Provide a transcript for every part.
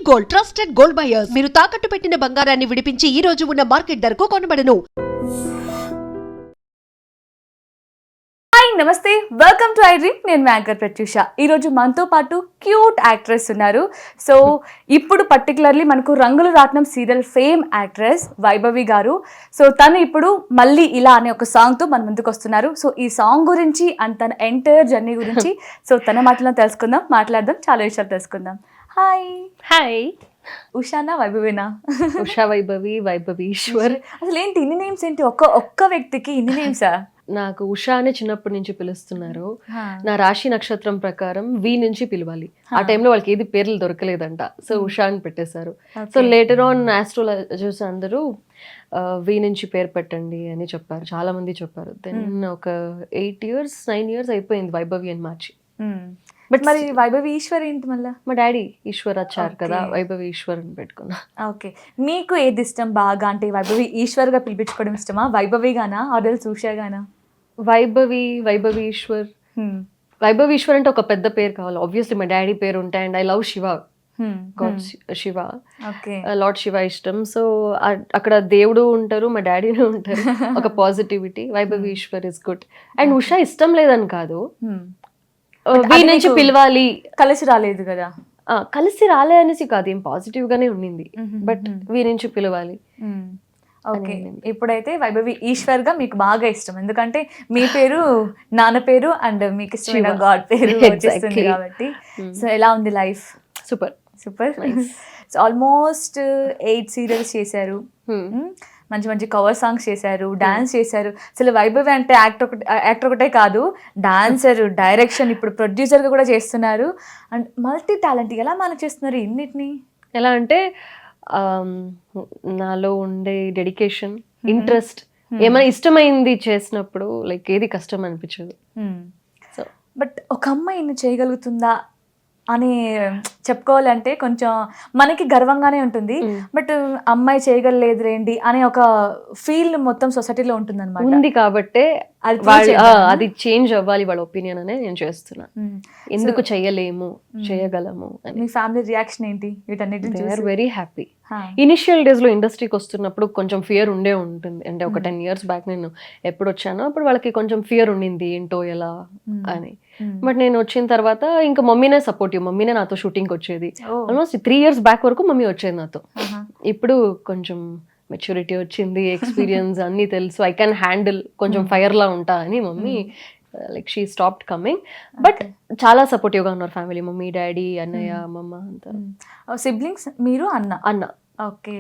Gold, trusted gold buyers. మీరు తాకట్టు పెట్టిన బంగారాన్ని విడిపించి ఈ రోజు ఉన్న మార్కెట్ ధరకు కొనబడను. హాయ్ నమస్తే, వెల్కమ్ టు ఐ డ్రీమ్. నేను యాంకర్ ప్రత్యూష. ఈరోజు మనతో పాటు క్యూట్ యాక్ట్రెస్ ఉన్నారు. సో ఇప్పుడు పర్టికులర్లీ మనకు రంగుల రాట్నం సీరియల్ ఫేమ్ యాక్ట్రెస్ వైభవి గారు. సో తను ఇప్పుడు మళ్ళీ ఇలా అనే ఒక సాంగ్తో మన ముందుకు వస్తున్నారు. సో ఈ సాంగ్ గురించి అండ్ తన ఎంటైర్ జర్నీ గురించి సో తన మాటలో తెలుసుకుందాం, మాట్లాడదాం, చాలా విషయాలు తెలుసుకుందాం. హాయ్. హాయ్, ఉషానా వైభవినా? ఉషా వైభవి, వైభవి ఈశ్వర్. అసలు ఏంటి ఇన్ని నేమ్స్ ఏంటి? ఒక్క వ్యక్తికి ఇన్ని నేమ్సా? నాకు ఉషా అనే చిన్నప్పటి నుంచి పిలుస్తున్నారు. నా రాశి నక్షత్రం ప్రకారం వి నుంచి పిలవాలి. ఆ టైంలో వాళ్ళకి ఏది పేర్లు దొరకలేదంట, సో ఉషా అని పెట్టేశారు. సో లేటర్ ఆన్ ఆస్ట్రాలజర్స్ అందరూ వి నుంచి పేరు పెట్టండి అని చెప్పారు, చాలా మంది చెప్పారు. దెన్ ఒక 8 years 9 years అయిపోయింది వైభవి అని మార్చి. బట్ మరి వైభవి ఈశ్వర్ ఏంటి మళ్ళా? మా డాడీ ఈశ్వర్ వచ్చారు కదా, వైభవి ఈశ్వర్ అని పెట్టుకున్నా. ఓకే, మీకు ఏది ఇష్టం బాగా? అంటే వైభవి ఈశ్వర్ గా పిలిపించుకోవడం ఇష్టమా, వైభవి గానా, ఆర్డర్ సూషా గానా? వైభవి, వైభవి ఈశ్వర్. వైభవి ఈశ్వర్ అంటే ఒక పెద్ద పేరు కావాలి. ఆబ్వియస్లీ మా డాడీ పేరు ఉంటాయి. And I love Shiva, god Shiva, lord Shiva ఇష్టం. సో అక్కడ దేవుడు ఉంటారు, మా డాడీనే ఉంటారు. ఒక positivity. Vaibhavi Eshwar is good. And Usha ఇష్టం లేదని కాదు, వీ నుంచి పిలవాలి. కలిసి రాలేదు కదా? కలిసి రాలే అనేసి కాదు, ఏం పాజిటివ్ గానే ఉండింది. బట్ వీ నుంచి పిలవాలి. ఓకే, ఇప్పుడైతే వైభవి ఈశ్వర్ గా మీకు బాగా ఇష్టం, ఎందుకంటే మీ పేరు నాన్న పేరు అండ్ మీకు ఇష్టమైన గాడ్ పేరు వచ్చేస్తుంది కాబట్టి. సో ఎలా ఉంది life? Super super. So almost 8 serials చేశారు, మంచి మంచి కవర్ సాంగ్స్ చేశారు, డాన్స్ చేశారు. అసలు వైభవి అంటే యాక్టర్ ఒకటే కాదు, డాన్సర్, డైరెక్షన్, ఇప్పుడు ప్రొడ్యూసర్గా కూడా చేస్తున్నారు. And multi talent. ఎలా మేనేజ్ చేస్తున్నారు ఇన్నిటిని? ఎలా అంటే నాలో ఉండే డెడికేషన్, ఇంట్రెస్ట్, ఏమైనా ఇష్టమైంది చేసినప్పుడు లైక్ ఏది కష్టం అనిపించదు. సో బట్ ఒక అమ్మాయి ఇన్ని చేయగలుగుతుందా అని చెప్పుకోవాలంటే కొంచెం మనకి గర్వంగానే ఉంటుంది. బట్ అమ్మాయి చేయగలలేదు రేండి అనే ఒక ఫీల్ మొత్తం సొసైటీలో ఉంటుంది అనమాట. ఉంది కాబట్టే అది చేంజ్ అవ్వాలి వాళ్ళ ఒపీనియన్ అనే నేను చేస్తున్నా. ఎందుకు చేయలేము, చేయగలము. మీ ఫ్యామిలీ రియాక్షన్ ఏంటి వీటన్నిటిని? They are very happy. Initial days లో ఇండస్ట్రీకి వస్తున్నప్పుడు కొంచెం ఫియర్ ఉంటుంది. అంటే ఒక 10 years బ్యాక్ నేను ఎప్పుడు వచ్చానో అప్పుడు వాళ్ళకి కొంచెం ఫియర్ ఉండింది, ఏంటో ఎలా అని. బట్ నేను వచ్చిన తర్వాత ఇంకా మమ్మీనే సపోర్టివ్. మమ్మీనే నాతో షూటింగ్కి వచ్చేది. ఆల్మోస్ట్ 3 years బ్యాక్ వరకు మమ్మీ వచ్చేది నాతో. ఇప్పుడు కొంచెం మెచ్యూరిటీ వచ్చింది, ఎక్స్పీరియన్స్ అన్నీ తెలుసు, ఐ కెన్ హ్యాండిల్, కొంచెం ఫైర్ లా ఉంటా అని mummy like she stopped coming. But చాలా సపోర్టివ్ గా ఉన్నారు ఫ్యామిలీ, మమ్మీ, డాడీ, అన్నయ్య, అమ్మమ్మ అంతా. సిబ్లింగ్స్ మీరు? అన్న. ఓకే,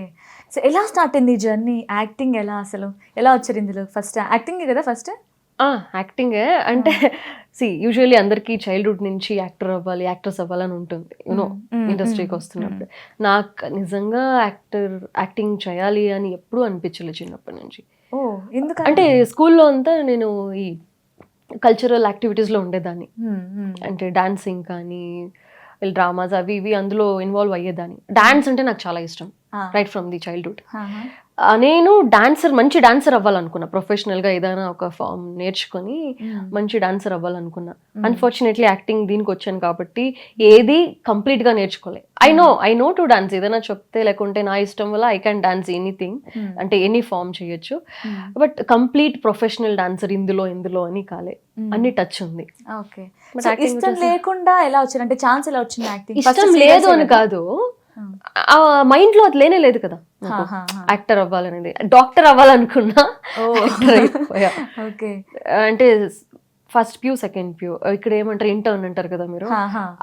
సో ఎలా స్టార్ట్ అయింది ఈ జర్నీ? యాక్టింగ్ ఎలా ఎలా వచ్చారు ఇందులో? ఫస్ట్ యాక్టింగ్ కదా? ఫస్ట్ యాక్టింగే అంటే యూజువల్లీ అందరికీ చైల్డ్హుడ్ నుంచి యాక్టర్ అవ్వాలి, యాక్ట్రెస్ అవ్వాలని ఉంటుంది, యూనో, ఇండస్ట్రీకి వస్తున్నప్పుడు. నాకు నిజంగా యాక్టింగ్ చేయాలి అని ఎప్పుడూ అనిపించలేదు చిన్నప్పటి నుంచి. అంటే స్కూల్లో అంతా నేను ఈ కల్చరల్ యాక్టివిటీస్లో ఉండేదాన్ని. అంటే డాన్సింగ్ కానీ డ్రామాస్ అవి ఇవి అందులో ఇన్వాల్వ్ అయ్యేదాన్ని. డాన్స్ అంటే నాకు చాలా ఇష్టం రైట్ ఫ్రమ్ ది చైల్డ్హుడ్. నేను మంచి డాన్సర్ అవ్వాలనుకున్నా. ప్రొఫెషనల్గా ఏదైనా ఒక ఫామ్ నేర్చుకొని మంచి డాన్సర్ అవ్వాలనుకున్నా. అన్ఫార్చునేట్లీ యాక్టింగ్ దీనికి వచ్చాను కాబట్టి ఏది కంప్లీట్గా నేర్చుకోలే. I know to dance. ఏదైనా చెప్తే లేకుంటే నా ఇష్టం వల్ల ఐ క్యాన్ డాన్స్ ఎనీథింగ్, అంటే ఎనీ ఫామ్ చేయొచ్చు. బట్ కంప్లీట్ ప్రొఫెషనల్ డాన్సర్ ఇందులో అని కాలే. అన్ని టచ్ ఉంది. ఇష్టం లేకుండా ఎలా వచ్చారు? అంటే ఛాన్స్ ఎలా వచ్చింది? యాక్టింగ్ ఇష్టం లేదు అని కాదు, మైండ్ లో అది లేనే లేదు కదా. యాక్టర్ అవ్వాలనేది, డాక్టర్ అవ్వాలనుకున్నా. అంటే ఫస్ట్ ప్యూ, సెకండ్ ప్యూ, ఇక్కడ ఏమంటారు ఇంటర్న్ అంటారు కదా మీరు,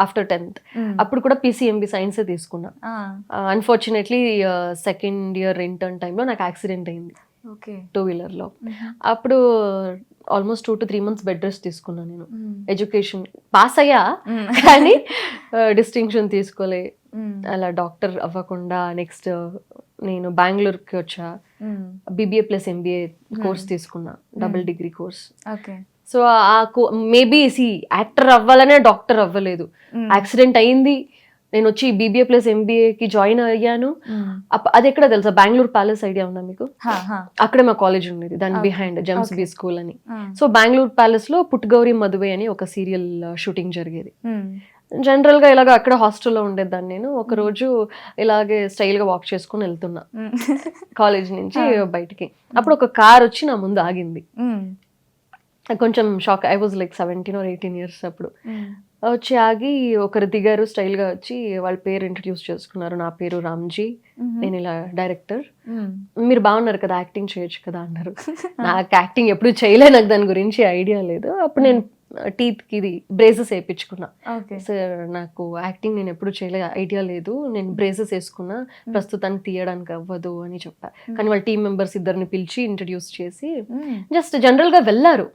ఆఫ్టర్ 10th అప్పుడు కూడా PCMB సైన్స్ తీసుకున్నా. అన్ఫార్చునేట్లీ సెకండ్ ఇయర్ ఇంటర్న్ టైంలో నాకు యాక్సిడెంట్ అయింది 2-wheeler లో. అప్పుడు almost 2 to 3 months bed rest తీసుకున్నాను నేను. ఎడ్యుకేషన్ పాస్ అయ్యా కానీ డిస్టింక్షన్ తీసుకోలే. అలా డాక్టర్ అవ్వకుండా నెక్స్ట్ నేను బెంగళూరుకి వచ్చా. BBA + MBA కోర్స్ తీసుకున్నా, double degree course. So maybe actor అవ్వాలనే డాక్టర్ అవ్వలేదు. యాక్సిడెంట్ అయింది, నేను వచ్చి BBA + MBAకి జాయిన్ అయ్యాను. అది ఎక్కడ తెలుసా, బెంగళూరు ప్యాలెస్ ఐడియా ఉందా మీకు? అక్కడే మా కాలేజ్ ఉండేది, దాని బిహైండ్ జెమ్స్ బి స్కూల్ అని. సో బెంగళూరు ప్యాలెస్ లో పుట్టగౌరి మధువే అని ఒక సీరియల్ షూటింగ్ జరిగేది. జనరల్ గా ఇలాగ అక్కడ హాస్టల్లో ఉండేదాన్ని నేను. ఒక రోజు ఇలాగే స్టైల్ గా వాక్ చేసుకుని వెళ్తున్నా కాలేజ్ నుంచి బయటికి. అప్పుడు ఒక కార్ వచ్చి నా ముందు ఆగింది. కొంచెం shock. I was like 17 or 18 years అప్పుడు. వచ్చి ఆగి ఒకరు దిగారు స్టైల్ గా వచ్చి, వాళ్ళ పేరు ఇంట్రడ్యూస్ చేసుకున్నారు. నా పేరు రామ్జీ, నేను ఇలా డైరెక్టర్, మీరు బాగున్నారు కదా, యాక్టింగ్ చేయొచ్చు కదా అన్నారు. నాకు యాక్టింగ్ ఎప్పుడు చేయలే, నాకు దాని గురించి ఐడియా లేదు. అప్పుడు నేను టీత్ కి ఇది బ్రేసెస్ వేయించుకున్నా. సార్ నాకు యాక్టింగ్ నేను ఎప్పుడు చేయలే, ఐడియా లేదు, నేను బ్రేసెస్ వేసుకున్నా, ప్రస్తుతానికి తీయడానికి అవ్వదు అని చెప్పా. కానీ వాళ్ళ టీం మెంబర్స్ ఇద్దరిని పిలిచి ఇంట్రడ్యూస్ చేసి జస్ట్ జనరల్ గా వెళ్ళారు.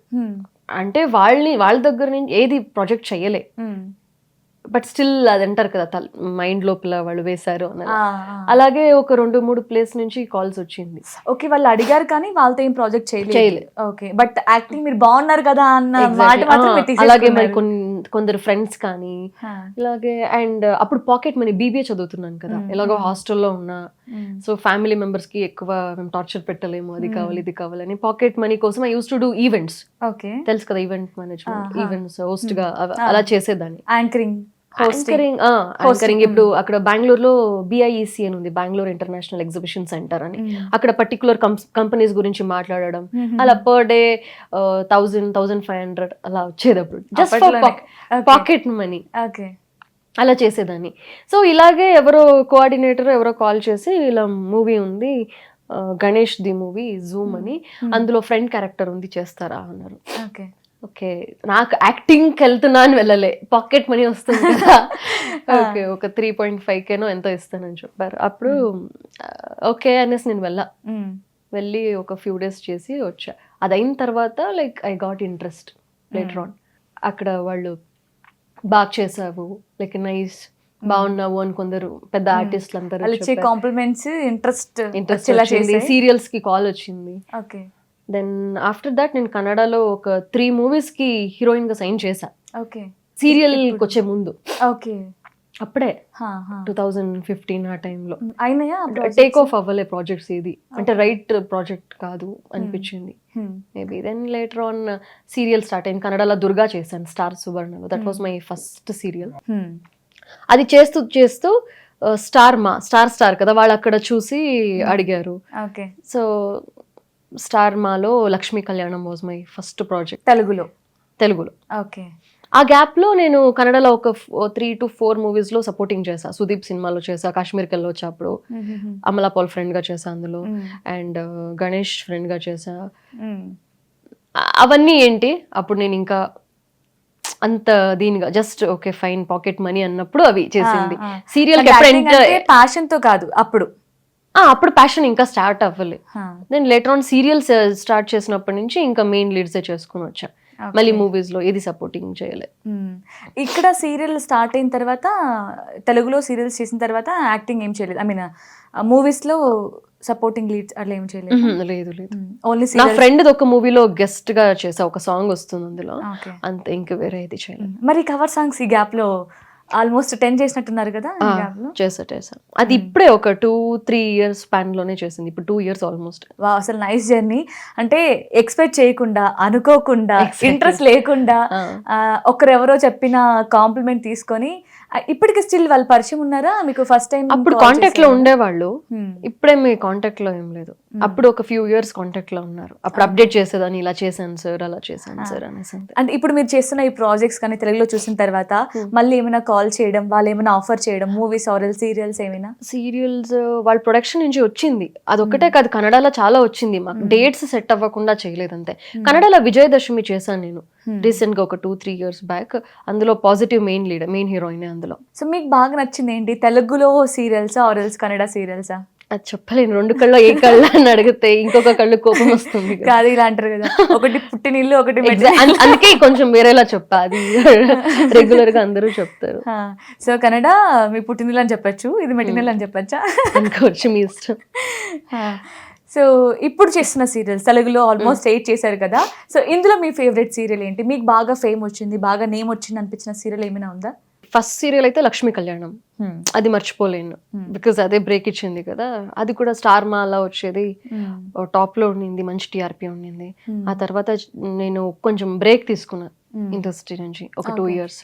అంటే వాళ్ళ దగ్గర నుంచి ఏది ప్రాజెక్ట్ చేయలే, బట్ స్టిల్ అది అంటారు కదా మైండ్ లోపల వాళ్ళు వేశారు అన్నది. అలాగే ఒక 2-3 ప్లేస్ నుంచి కాల్స్ వచ్చింది. ఓకే, వాళ్ళు అడిగారు కానీ వాళ్ళతో ఏం ప్రాజెక్ట్ చేయలేదు. ఓకే, బట్ యాక్టింగ్ మీరు బాగున్నారు కదా అన్న మాట మాత్రం మీరు అలాగే మరి కొందరు ఫ్రెండ్స్ కానీ ఇలాగే. అండ్ అప్పుడు పాకెట్ మనీ, BBA చదువుతున్నాను కదా, ఎలాగో హాస్టల్లో ఉన్నా, సో ఫ్యామిలీ మెంబర్స్ కి ఎక్కువ మేము టార్చర్ పెట్టలేము, అది కావాలి ఇది కావాలని పాకెట్ మనీ కోసం I use to do events. Okay, తెలుసు కదా ఈవెంట్ మేనేజ్మెంట్, ఈవెంట్స్ హోస్ట్ గా అలా చేసేదాన్ని. యాంకరింగ్ ఇప్పుడు అక్కడ బెంగళూరులో BIEC అని ఉంది, బెంగళూరు ఇంటర్నేషనల్ ఎగ్జిబిషన్ సెంటర్ అని. అక్కడ పర్టికులర్ కంపెనీస్ గురించి మాట్లాడడం, అలా పర్ డే 1,000-1,500 అలా వచ్చేది అప్పుడు, just for pocket money. Okay, అలా చేసేదాన్ని. సో ఇలాగే ఎవరో కోఆర్డినేటర్ ఎవరో కాల్ చేసి, ఇలా మూవీ ఉంది గణేష్ ది మూవీ జూమ్ అని, అందులో ఫ్రెండ్ క్యారెక్టర్ ఉంది చేస్తారా అన్నారు. ఓకే ఓకే, నాకు యాక్టింగ్కి వెళ్తున్నా అని వెళ్ళలే, పాకెట్ మనీ వస్తుంది కదా. ఓకే, ఒక 3.5K ఎంతో ఇస్తానని చెప్పారు. అప్పుడు ఓకే అనేసి నేను వెళ్ళి ఒక ఫ్యూ డేస్ చేసి వచ్చా. అది అయిన తర్వాత like I got interest later on. అక్కడ వాళ్ళు బాగా చేసావు, లైక్ నైస్, బాగున్నావు అని కొందరు పెద్ద ఆర్టిస్టులు అందరూ కాంప్లిమెంట్స్, ఇంట్రెస్ట్ సీరియల్స్ కి కాల్ వచ్చింది. ఓకే, దెన్ ఆఫ్టర్ దాట్ నేను కన్నడలో ఒక 3 movies కి హీరోయిన్ గా సైన్ చేశా. ఓకే, సీరియల్ వచ్చే ముందు. ఓకే, అప్పుడే 2015 ఆ టైంలో. అయినాయా టేక్ ఆఫ్ అవ్వలే ప్రాజెక్ట్స్ ఏది, అంటే రైట్ ప్రాజెక్ట్ కాదు అనిపించింది maybe. Then later on serial start అయింది. కన్నడలో దుర్గా చేశాను, స్టార్ సువర్ణలో. That was my first serial. అది చేస్తూ స్టార్ కదా, వాళ్ళు అక్కడ చూసి అడిగారు. ఓకే, సో స్టార్ మాలో లక్ష్మీ కళ్యాణం వాజ్ మై ఫస్ట్ ప్రాజెక్ట్ తెలుగులో. ఓకే, ఆ గ్యాప్ లో నేను కన్నడలో ఒక 3 to 4 movies లో సపోర్టింగ్ చేసా. సుదీప్ సినిమాలో చేసా, కాశ్మీర్కి వెళ్ళి వచ్చా, అప్పుడు అమలా పాల్ ఫ్రెండ్ గా చేసా అందులో, అండ్ గణేష్ ఫ్రెండ్ గా చేసా. అవన్నీ ఏంటి అప్పుడు నేను ఇంకా అంత దీనిగా just okay fine pocket money అన్నప్పుడు అవి చేసింది. సీరియల్ ప్యాషన్ తో కాదు, అప్పుడు ప్యాషన్ ఇంకా స్టార్ట్ అవ్వలే. నేను లేటర్ ఆన్ సీరియల్స్ స్టార్ట్ చేసినప్పటి నుంచి ఇంకా మెయిన్ లీడ్స్ చేసుకుని వచ్చా. మళ్ళీ మూవీస్ లో ఏది సపోర్టింగ్ చేయలే. ఇక్కడ సీరియల్ స్టార్ట్ అయిన తర్వాత, తెలుగులో సీరియల్స్ చేసిన తర్వాత యాక్టింగ్ ఏం చేయలేదు, ఐ మీన్ మూవీస్ లో సపోర్టింగ్ లీడ్స్ అట్లా ఏం చేయలేదు? లేదు. ఓన్లీ నా ఫ్రెండ్ ఒక మూవీలో గెస్ట్ గా చేసా, ఒక సాంగ్ వస్తుంది అందులో, అంతే, ఇంకా వేరే ఏది చేయలేదు. మరి కవర్ సాంగ్స్ ఈ గ్యాప్ లో ఆల్మోస్ట్ 10 చేసినట్టున్నారు కదా? చేసా. అది ఇప్పుడే ఒక 2-3 years స్పాన్ లోనే చేసింది. ఇప్పుడు 2 years ఆల్మోస్ట్. అసలు నైస్ జర్నీ. అంటే ఎక్స్పెక్ట్ చేయకుండా, అనుకోకుండా, ఇంట్రెస్ట్ లేకుండా, ఒకరెవరో చెప్పిన కాంప్లిమెంట్ తీసుకొని, ఇప్పటికి స్టిల్ వాళ్ళు పరిచయం ఉన్నారా మీకు? ఫస్ట్ టైం అప్పుడు కాంటాక్ట్ లో ఉండేవాళ్ళు, ఇప్పుడే మీ కాంటాక్ట్ లో ఏం లేదు. అప్పుడు ఒక ఫ్యూ ఇయర్స్ కాంటాక్ట్ లో ఉన్నారు. అప్పుడు అప్డేట్ చేసేదాన్ని, ఇలా చేశాను సార్, అలా చేశాను సార్ అనేసి. అంటే ఇప్పుడు మీరు చేస్తున్న ఈ ప్రాజెక్ట్స్ కానీ తెలుగులో చూసిన తర్వాత మళ్ళీ ఏమైనా కాల్ చేయడం, వాళ్ళు ఏమైనా ఆఫర్ చేయడం, మూవీస్ ఆర్ సీరియల్స్ ఏమైనా? సీరియల్స్ వాళ్ళ ప్రొడక్షన్ నుంచి వచ్చింది, అదొక్కటే కాదు, కన్నడలో చాలా వచ్చింది. మాకు డేట్స్ సెట్ అవ్వకుండా చేయలేదు అంతే. కన్నడలో విజయదశమి చేశాను నేను రీసెంట్ గా ఒక 2-3 years బ్యాక్. అందులో పాజిటివ్ మెయిన్ హీరోయిన్ అందులో. సో మీకు బాగా నచ్చింది ఏంటి, తెలుగులో సీరియల్సా ఆర్ కన్నడ సీరియల్సా? అది చెప్పలేను, 2 కళ్ళు ఏ కళ్ళు అని అడిగితే ఇంకొక కళ్ళు కోపం వస్తుంది కాదు, ఇలా అంటారు కదా, ఒకటి పుట్టినిల్లు ఒకటి. అందుకే కొంచెం వేరేలా చెప్పా, అది రెగ్యులర్ గా అందరూ చెప్తారు. సో కన్నడ మీ పుట్టినిల్లు అని చెప్పచ్చు, ఇది మెట్టినిల్లు అని చెప్పచ్చా? అనుకోవచ్చు, మీ ఇష్టం. సో ఇప్పుడు చేస్తున్న సీరియల్స్ తెలుగులో ఆల్మోస్ట్ 8 చేశారు కదా, సో ఇందులో మీ ఫేవరెట్ సీరియల్ ఏంటి? మీకు బాగా ఫేమ్ వచ్చింది, బాగా నేమ్ వచ్చింది అనిపించిన సీరియల్ ఏమైనా ఉందా? ఫస్ట్ సీరియల్ అయితే లక్ష్మీ కళ్యాణం, అది మర్చిపోలేను, బికాజ్ అదే బ్రేక్ ఇచ్చింది కదా. అది కూడా స్టార్ మా అలా వచ్చేది, టాప్ లో ఉండింది, మంచి TRP ఉండింది. ఆ తర్వాత నేను కొంచెం బ్రేక్ తీసుకున్నా ఇండస్ట్రీ నుంచి, ఒక 2 years.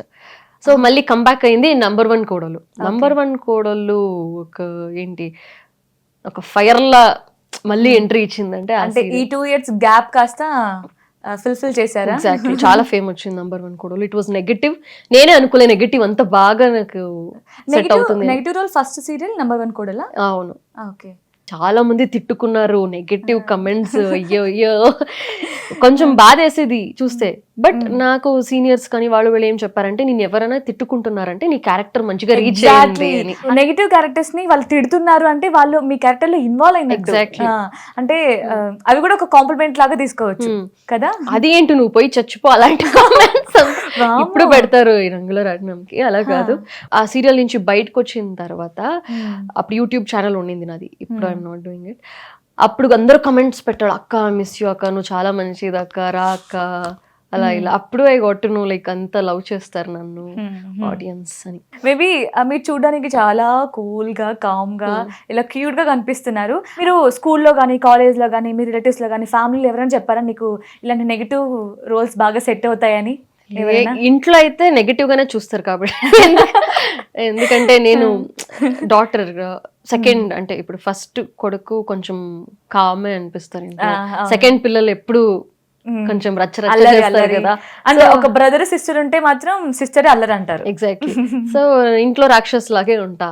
సో మళ్ళీ కంబ్యాక్ అయింది నంబర్ 1 కోడలు. నంబర్ 1 కోడలు ఒక ఏంటి ఒక ఫైర్ లా మళ్ళీ ఎంట్రీ ఇచ్చిందంటే అంటే ఈ 2 years గ్యాప్ కాస్త ఫుల్ఫిల్ చేశారా? ఎగ్జాక్ట్లీ. చాలా ఫేమ్ వచ్చింది నంబర్ 1 కోడలు. It was negative. నేనే అనుకోలే నెగటివ్ అంత బాగా నాకు సెట్ అవుతుంది. Negative role first serial number 1 కోడలా? అవును. ఓకే. చాలా మంది తిట్టుకున్నారు, నెగటివ్ కమెంట్స్, అయ్యో అయ్యో కొంచెం బాధేసేది చూస్తే. బట్ నాకు సీనియర్స్ కానీ వాళ్ళు వీళ్ళు ఏం చెప్పారంటే, నేను ఎవరైనా తిట్టుకుంటున్నారంటే నీ క్యారెక్టర్ మంచిగా రీచ్ అయ్యింది అని. నెగటివ్ క్యారెక్టర్స్ ని వాళ్ళు తిడుతున్నారు అంటే వాళ్ళు మీ క్యారెక్టర్ లో ఇన్వాల్వ్ అయినట్టు. Exactly. అంటే అవి కూడా ఒక కాంప్లిమెంట్ లాగా తీసుకోవచ్చు కదా. అది ఏంటి నువ్వు పోయి చచ్చిపో అలాంటి కామెంట్స్ ఇప్పుడు పెడతారు ఈ రంగుల రాట్నంకి. అలా కాదు. ఆ సీరియల్ నుంచి బయటకు వచ్చిన తర్వాత అప్పుడు యూట్యూబ్ ఛానల్ ఉండింది నాది. ఇప్పుడు ఐఎమ్ నాట్ డూయింగ్ ఇట్. అప్పుడు అందరూ కమెంట్స్ పెట్టాడు, అక్క మిస్ యూ అక్క, నువ్వు చాలా మంచిది అక్క, రా అక్క, అలా ఇలా. అప్పుడు I got to know like అంత లవ్ చేస్తారు నన్ను ఆడియన్స్ అని. మేబీ మీరు చూడడానికి చాలా కూల్ గా కామ్ గా ఇలా క్యూట్ గా కనిపిస్తున్నారు. మీరు స్కూల్లో కానీ కాలేజ్ లో కానీ మీ రిలేటివ్స్ లో కానీ ఫ్యామిలీలో ఎవరైనా చెప్పారా నీకు ఇలాంటి నెగటివ్ రోల్స్ బాగా సెట్ అవుతాయని? ఇంట్లో అయితే నెగటివ్ గానే చూస్తారు కాబట్టి. ఎందుకంటే నేను డాటర్ సెకండ్, అంటే ఇప్పుడు ఫస్ట్ కొడుకు కొంచెం కామే అనిపిస్తారు ఇంట్లో. సెకండ్ పిల్లలు ఎప్పుడు కొంచెం రచ్చ చేస్తారు కదా. అంటే ఒక బ్రదర్ సిస్టర్ ఉంటే మాత్రం సిస్టర్ అల్లరి అంటారు. ఎగ్జాక్ట్లీ. సో ఇంట్లో రాక్షస్ లాగే ఉంటా.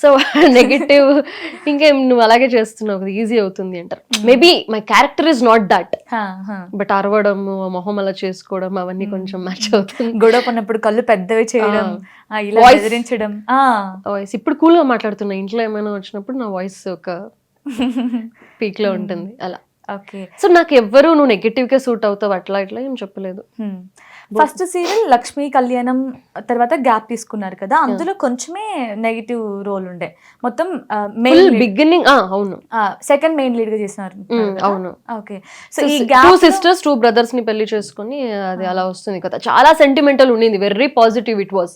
సో నెగటివ్ ఇంకేం నువ్వు అలాగే చేస్తున్నావు కదా, ఈజీ అవుతుంది అంటారు. Maybe my character is not that, but అరవడం, మొహం అలా చేసుకోవడం అవన్నీ కొంచెం మ్యాచ్ అవుతుంది. గొడవ పడినప్పుడు కళ్ళు పెద్దవి చేయడం, ఇలా బెదిరించడం. వాయిస్ ఇప్పుడు కూల్ గా మాట్లాడుతున్నా, ఇంట్లో ఏమైనా వచ్చినప్పుడు నా వాయిస్ ఒక పీక్ లో ఉంటుంది అలా. ఓకే. సో నాకు ఎవ్వరు నువ్వు నెగటివ్ గా సూట్ అవుతావు అట్లా ఇట్లా ఏం చెప్పలేదు. ఫస్ట్ సీరియల్ లక్ష్మీ కళ్యాణం తర్వాత గ్యాప్ తీసుకున్నారు కదా, అందులో కొంచెమే నెగటివ్ రోల్ ఉండే. మొత్తం బిగినింగ్. అవును, సెకండ్ మెయిన్ లీడ్ గా చేసినారు. అవును. ఓకే. సో ఈ గ్యాప్ 2 sisters 2 brothers ని పెళ్లి చేసుకుని అది అలా వస్తుంది కదా. చాలా సెంటిమెంటల్ ఉండింది, వెరీ పాజిటివ్ ఇట్ వాజ్.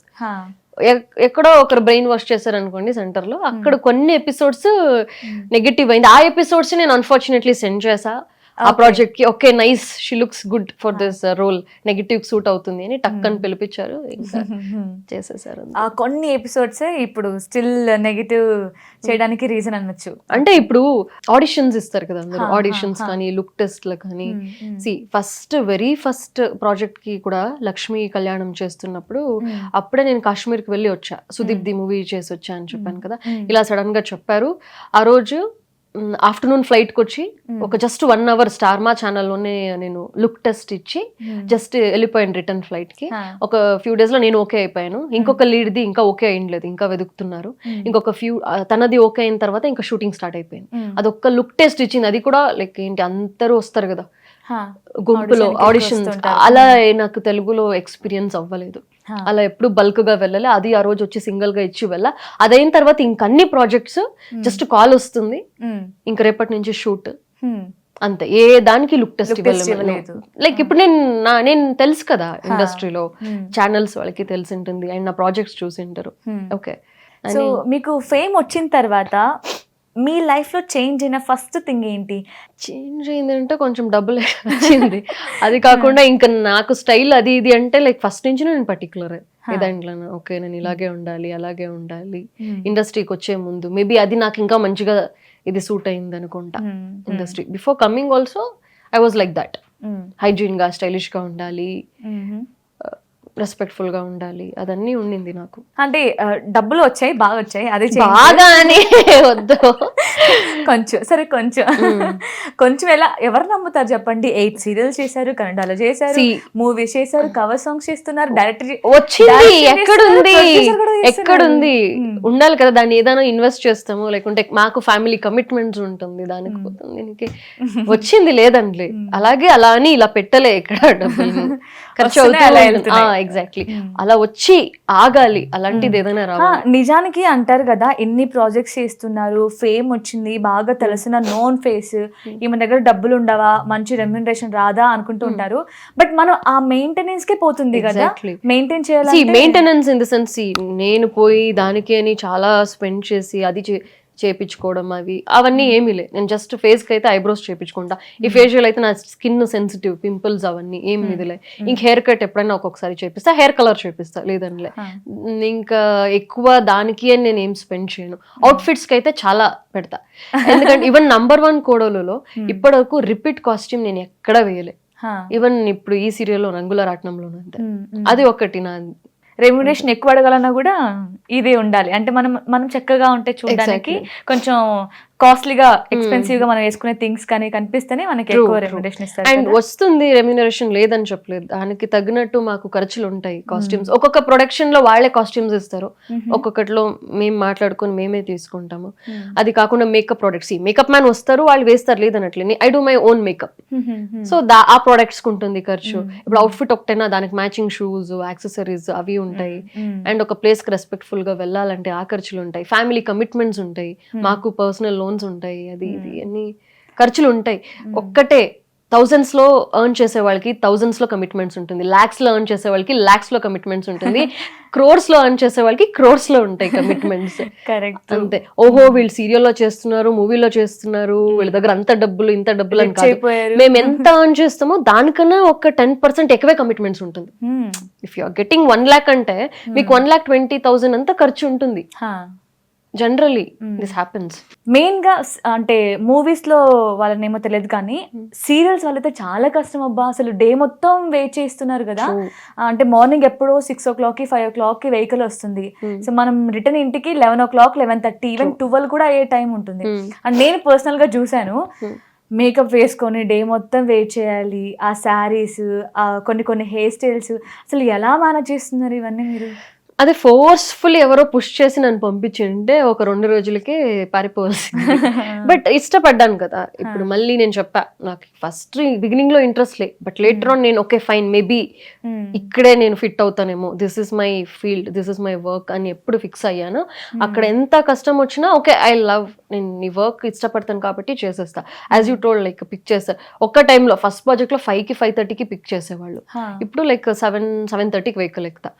ఎక్కడో ఒకరు బ్రెయిన్ వాష్ చేశారు అనుకోండి సెంటర్ లో, అక్కడ కొన్ని ఎపిసోడ్స్ నెగటివ్ అయింది. ఆ ఎపిసోడ్స్ నేను అన్ఫార్చునేట్లీ సెండ్ చేసా ఆ ప్రాజెక్ట్ కి. Okay nice, she looks good for this role, negative suit అవుతుంది అని టక్ అని పిలిపించారు, ఇంకా చేసేసారు. ఆ కొన్ని ఎపిసోడ్స్ ఇప్పుడు స్టిల్ నెగటివ్ చేయడానికి రీజన్ అనొచ్చు. అంటే ఇప్పుడు ఆడిషన్స్ ఇస్తారు కదా అందరూ, ఆడిషన్స్ కానీ లుక్ టెస్ట్ లు కానీ. వెరీ ఫస్ట్ ప్రాజెక్ట్ కి కూడా లక్ష్మీ కళ్యాణం చేస్తున్నప్పుడు అప్పుడే నేను కాశ్మీర్ కి వెళ్ళి వచ్చా, సుదీప్ ది మూవీ చేసి వచ్చా అని చెప్పాను కదా. ఇలా సడన్ గా చెప్పారు. ఆ రోజు ఆఫ్టర్నూన్ ఫ్లైట్ కి వచ్చి ఒక జస్ట్ 1 hour స్టార్ మా ఛానల్లోనే నేను లుక్ టెస్ట్ ఇచ్చి జస్ట్ వెళ్ళిపోయాను రిటర్న్ ఫ్లైట్ కి. ఒక ఫ్యూ డేస్ లో నేను ఓకే అయిపోయాను. ఇంకొక లీడ్ ది ఇంకా ఓకే అయ్యలేదు, ఇంకా వెతుకుతున్నారు. ఇంకొక తనది ఓకే అయిన తర్వాత ఇంకా షూటింగ్ స్టార్ట్ అయిపోయింది. అదొక్క లుక్ టెస్ట్ ఇచ్చింది. అది కూడా లైక్ ఏంటి, అందరూ వస్తారు కదా గుంపులో ఆడిషన్, అలా నాకు తెలుగులో ఎక్స్పీరియన్స్ అవ్వలేదు. అలా ఎప్పుడు బల్క్ గా వెళ్ళాలి. అది ఆ రోజు వచ్చి సింగిల్ గా ఇచ్చి వెళ్ళా. అదైన తర్వాత ఇంకన్ని ప్రాజెక్ట్స్ జస్ట్ కాల్ వస్తుంది, ఇంక రేపటి నుంచి షూట్ అంతే. ఏ దానికి లుక్ టెస్ట్ ఇవ్వలేదు. లైక్ ఇప్పుడు నేను తెలుసు కదా ఇండస్ట్రీలో, ఛానల్స్ వాళ్ళకి తెలిసి ఉంటుంది అండ్ నా ప్రాజెక్ట్స్ చూసి ఉంటారు. ఓకే. సో మీకు ఫేమ్ వచ్చిన తర్వాత మీ లైఫ్ లో చేంజ్ అయిన ఫస్ట్ థింగ్ ఏంటి? చేంజ్ అయిందంటే కొంచెం డబ్బులు వచ్చింది. అది కాకుండా ఇంకా నాకు స్టైల్ అది ఇది అంటే లైక్ ఫస్ట్ నుంచి నేను పర్టికులర్ ఏదాంట్లో ఓకే నేను ఇలాగే ఉండాలి, అలాగే ఉండాలి. ఇండస్ట్రీకి వచ్చే ముందు మేబీ అది నాకు ఇంకా మంచిగా ఇది సూట్ అయింది అనుకుంటా. Industry before coming also I was like that. Hygiene గా, స్టైలిష్ గా ఉండాలి, రెస్పెక్ట్ఫుల్ గా ఉండాలి, అదన్నీ ఉండింది నాకు. అంటే డబ్బులు వచ్చాయి, బాగా వచ్చాయి, అదే బాగా అని వద్దు, కొంచెం సరే కొంచెం ఎలా ఎవరు నమ్ముతారు చెప్పండి? 8 సీరియల్స్ చేశారు, కన్నడలో చేశారు, మూవీస్ చేశారు, కవర్ సాంగ్స్ చేస్తున్నారు, డైరెక్టర్ వచ్చింది. ఎక్కడుంది ఉండాలి కదా, దాన్ని ఏదైనా ఇన్వెస్ట్ చేస్తాము, లేకుంటే మాకు ఫ్యామిలీ కమిట్మెంట్స్ ఉంటుంది, దానికి పోతుంది. దీనికి వచ్చింది లేదండి, అలాగే అలా అని ఇలా పెట్టలే ఎక్కడ డబ్బులు ఖర్చు అవుతుంది. ఎగ్జాక్ట్లీ, అలా వచ్చి ఆగాలి, అలాంటిది ఏదైనా రావాలి. నిజానికి అంటారు కదా, ఎన్ని ప్రాజెక్ట్స్ చేస్తున్నారు, ఫేమ్ వచ్చింది, బాగా తెలిసిన నోన్ ఫేస్, ఈమె దగ్గర డబ్బులు ఉండవా, మంచి రెమ్యునరేషన్ రాదా అనుకుంటూ ఉంటారు. బట్ మనం ఆ మెయింటెనెన్స్ కే పోతుంది కదా, మెయింటైన్ చేయాలి. మెయింటెనెన్స్ ఇన్ ద సెన్స్, నేను పోయి దానికి అని చాలా స్పెండ్ చేసి అది చేపించుకోవడం అవన్నీ ఏమీ లే. నేను జస్ట్ ఫేస్ కి అయితే ఐబ్రోస్ చేపించుకుంటా. ఈ ఫేషియల్ అయితే నా స్కిన్ సెన్సిటివ్, పింపుల్స్ అవన్నీ ఏమి ఇదిలే. ఇంక హెయిర్ కట్ ఎప్పుడైనా ఒక్కొక్కసారి చేపిస్తా, హెయిర్ కలర్ చేపిస్తా, లేదనిలే. ఇంకా ఎక్కువ దానికి అని నేను ఏం స్పెండ్ చేయను. అవుట్ఫిట్స్ కి అయితే చాలా పెడతా, ఎందుకంటే ఈవెన్ #1 కోడలులో ఇప్పటి వరకు రిపీట్ కాస్ట్యూమ్ నేను ఎక్కడా వేయలే. ఈవెన్ ఇప్పుడు ఈ సీరియల్లో రంగుల రాట్నంలో అది ఒకటి నా రెమ్యునరేషన్ ఎక్కువ అడగాలన్నా కూడా ఇదే ఉండాలి. అంటే మనం చక్కగా ఉంటే చూడడానికి కొంచెం కాస్ట్లీగా, ఎక్స్పెన్సివ్ గా మనం వేసుకునే థింగ్స్ కానీ కనిపిస్తేనే మనకి ఎక్కువ రెమ్యునరేషన్ ఇస్తారు. అండ్ వస్తుంది, రెమ్యునరేషన్ లేదని చెప్పలేదు, దానికి తగినట్టు మాకు ఖర్చులు ఉంటాయి. కాస్ట్యూమ్స్ ఒక్కొక్క ప్రొడక్షన్ లో వాళ్ళే కాస్ట్యూమ్స్ ఇస్తారు, ఒక్కొక్కటిలో మేము మాట్లాడుకొని మేమే తీసుకుంటాము. అది కాకుండా మేకప్ ప్రొడక్ట్స్, మేకప్ మ్యాన్ వస్తారు, వాళ్ళు వేస్తారు, లేదనట్లే. I do my own makeup. So ఆ ప్రొడక్ట్స్ ఉంటుంది ఖర్చు. ఇప్పుడు అవుట్ఫిట్ ఒకటైనా దానికి మ్యాచింగ్ షూస్, యాక్సెసరీస్ అవి ఉంటాయి. అండ్ ఒక ప్లేస్ కి రెస్పెక్ట్ఫుల్ గా వెళ్ళాలంటే ఆ ఖర్చులు ఉంటాయి. ఫ్యామిలీ కమిట్మెంట్స్ ఉంటాయి, మాకు పర్సనల్ లోన్స్ ఉంటాయి, అది ఇది అన్ని ఖర్చులు ఉంటాయి. ఒక్కటే థౌజండ్స్ లో ఎర్న్ చేసే వాళ్ళకి థౌజండ్స్ లో కమిట్మెంట్స్ ఉంటుంది, లాక్స్ లో ఎర్న్ చేసే వాళ్ళకి లాక్స్ లో కమిట్మెంట్స్ ఉంటుంది, క్రోర్స్ లో ఎర్న్ చేసే వాళ్ళకి క్రోర్స్ లో ఉంటాయి కమిట్మెంట్స్. కరెక్ట్. అంతే. ఓహో వీళ్ళు సీరియల్లో చేస్తున్నారు, మూవీలో చేస్తున్నారు, వీళ్ళ దగ్గర అంత డబ్బులు ఇంత డబ్బులు అని కాదు. మేము ఎంత ఎర్న్ చేస్తామో దానికన్నా ఒక 10% ఎక్కువే కమిట్మెంట్స్ ఉంటుంది. If you are getting 1 lakh అంటే మీకు 1,20,000 అంతా ఖర్చు ఉంటుంది. Generally this happens. మెయిన్ గా అంటే మూవీస్ లో వాళ్ళనేమో తెలియదు కానీ సీరియల్స్ వాళ్ళైతే చాలా కష్టం అబ్బా. అసలు డే మొత్తం వెయిట్ చేస్తున్నారు కదా. అంటే మార్నింగ్ ఎప్పుడో 6 o'clock 5 o'clock వెహికల్ వస్తుంది. సో మనం రిటర్న్ ఇంటికి 11 o'clock 11:30 ఈవెన్ 12 కూడా అయ్యే టైం ఉంటుంది. అండ్ నేను పర్సనల్ గా చూసాను, మేకప్ వేసుకొని డే మొత్తం వెయిట్ చేయాలి, ఆ శారీస్, కొన్ని హెయిర్ స్టైల్స్, అసలు ఎలా మేనేజ్ చేస్తున్నారు ఇవన్నీ మీరు? అదే ఫోర్స్ఫుల్ ఎవరో పుష్ చేసి నన్ను పంపించింటే ఒక 2 రోజులకే పారిపోవాల్సింది. బట్ ఇష్టపడ్డాను కదా. ఇప్పుడు మళ్ళీ నేను చెప్పా, నాకు ఫస్ట్ బిగినింగ్ లో ఇంట్రెస్ట్ లే, బట్ లేటర్ ఆన్ నేను ఓకే ఫైన్ మేబీ ఇక్కడే నేను ఫిట్ అవుతానేమో, this is my field, this is my work అని ఎప్పుడు ఫిక్స్ అయ్యాను. అక్కడ ఎంత కష్టం వచ్చినా ఓకే ఐ లవ్, నేను నీ వర్క్ ఇష్టపడతాను కాబట్టి చేసేస్తా. As you told like pick చేస్తారు ఒక్క టైంలో. ఫస్ట్ ప్రాజెక్ట్ లో 5కి 5:30కి పిక్ చేసేవాళ్ళు, ఇప్పుడు లైక్ 7:30కి వెహికల్ ఎక్కుతా.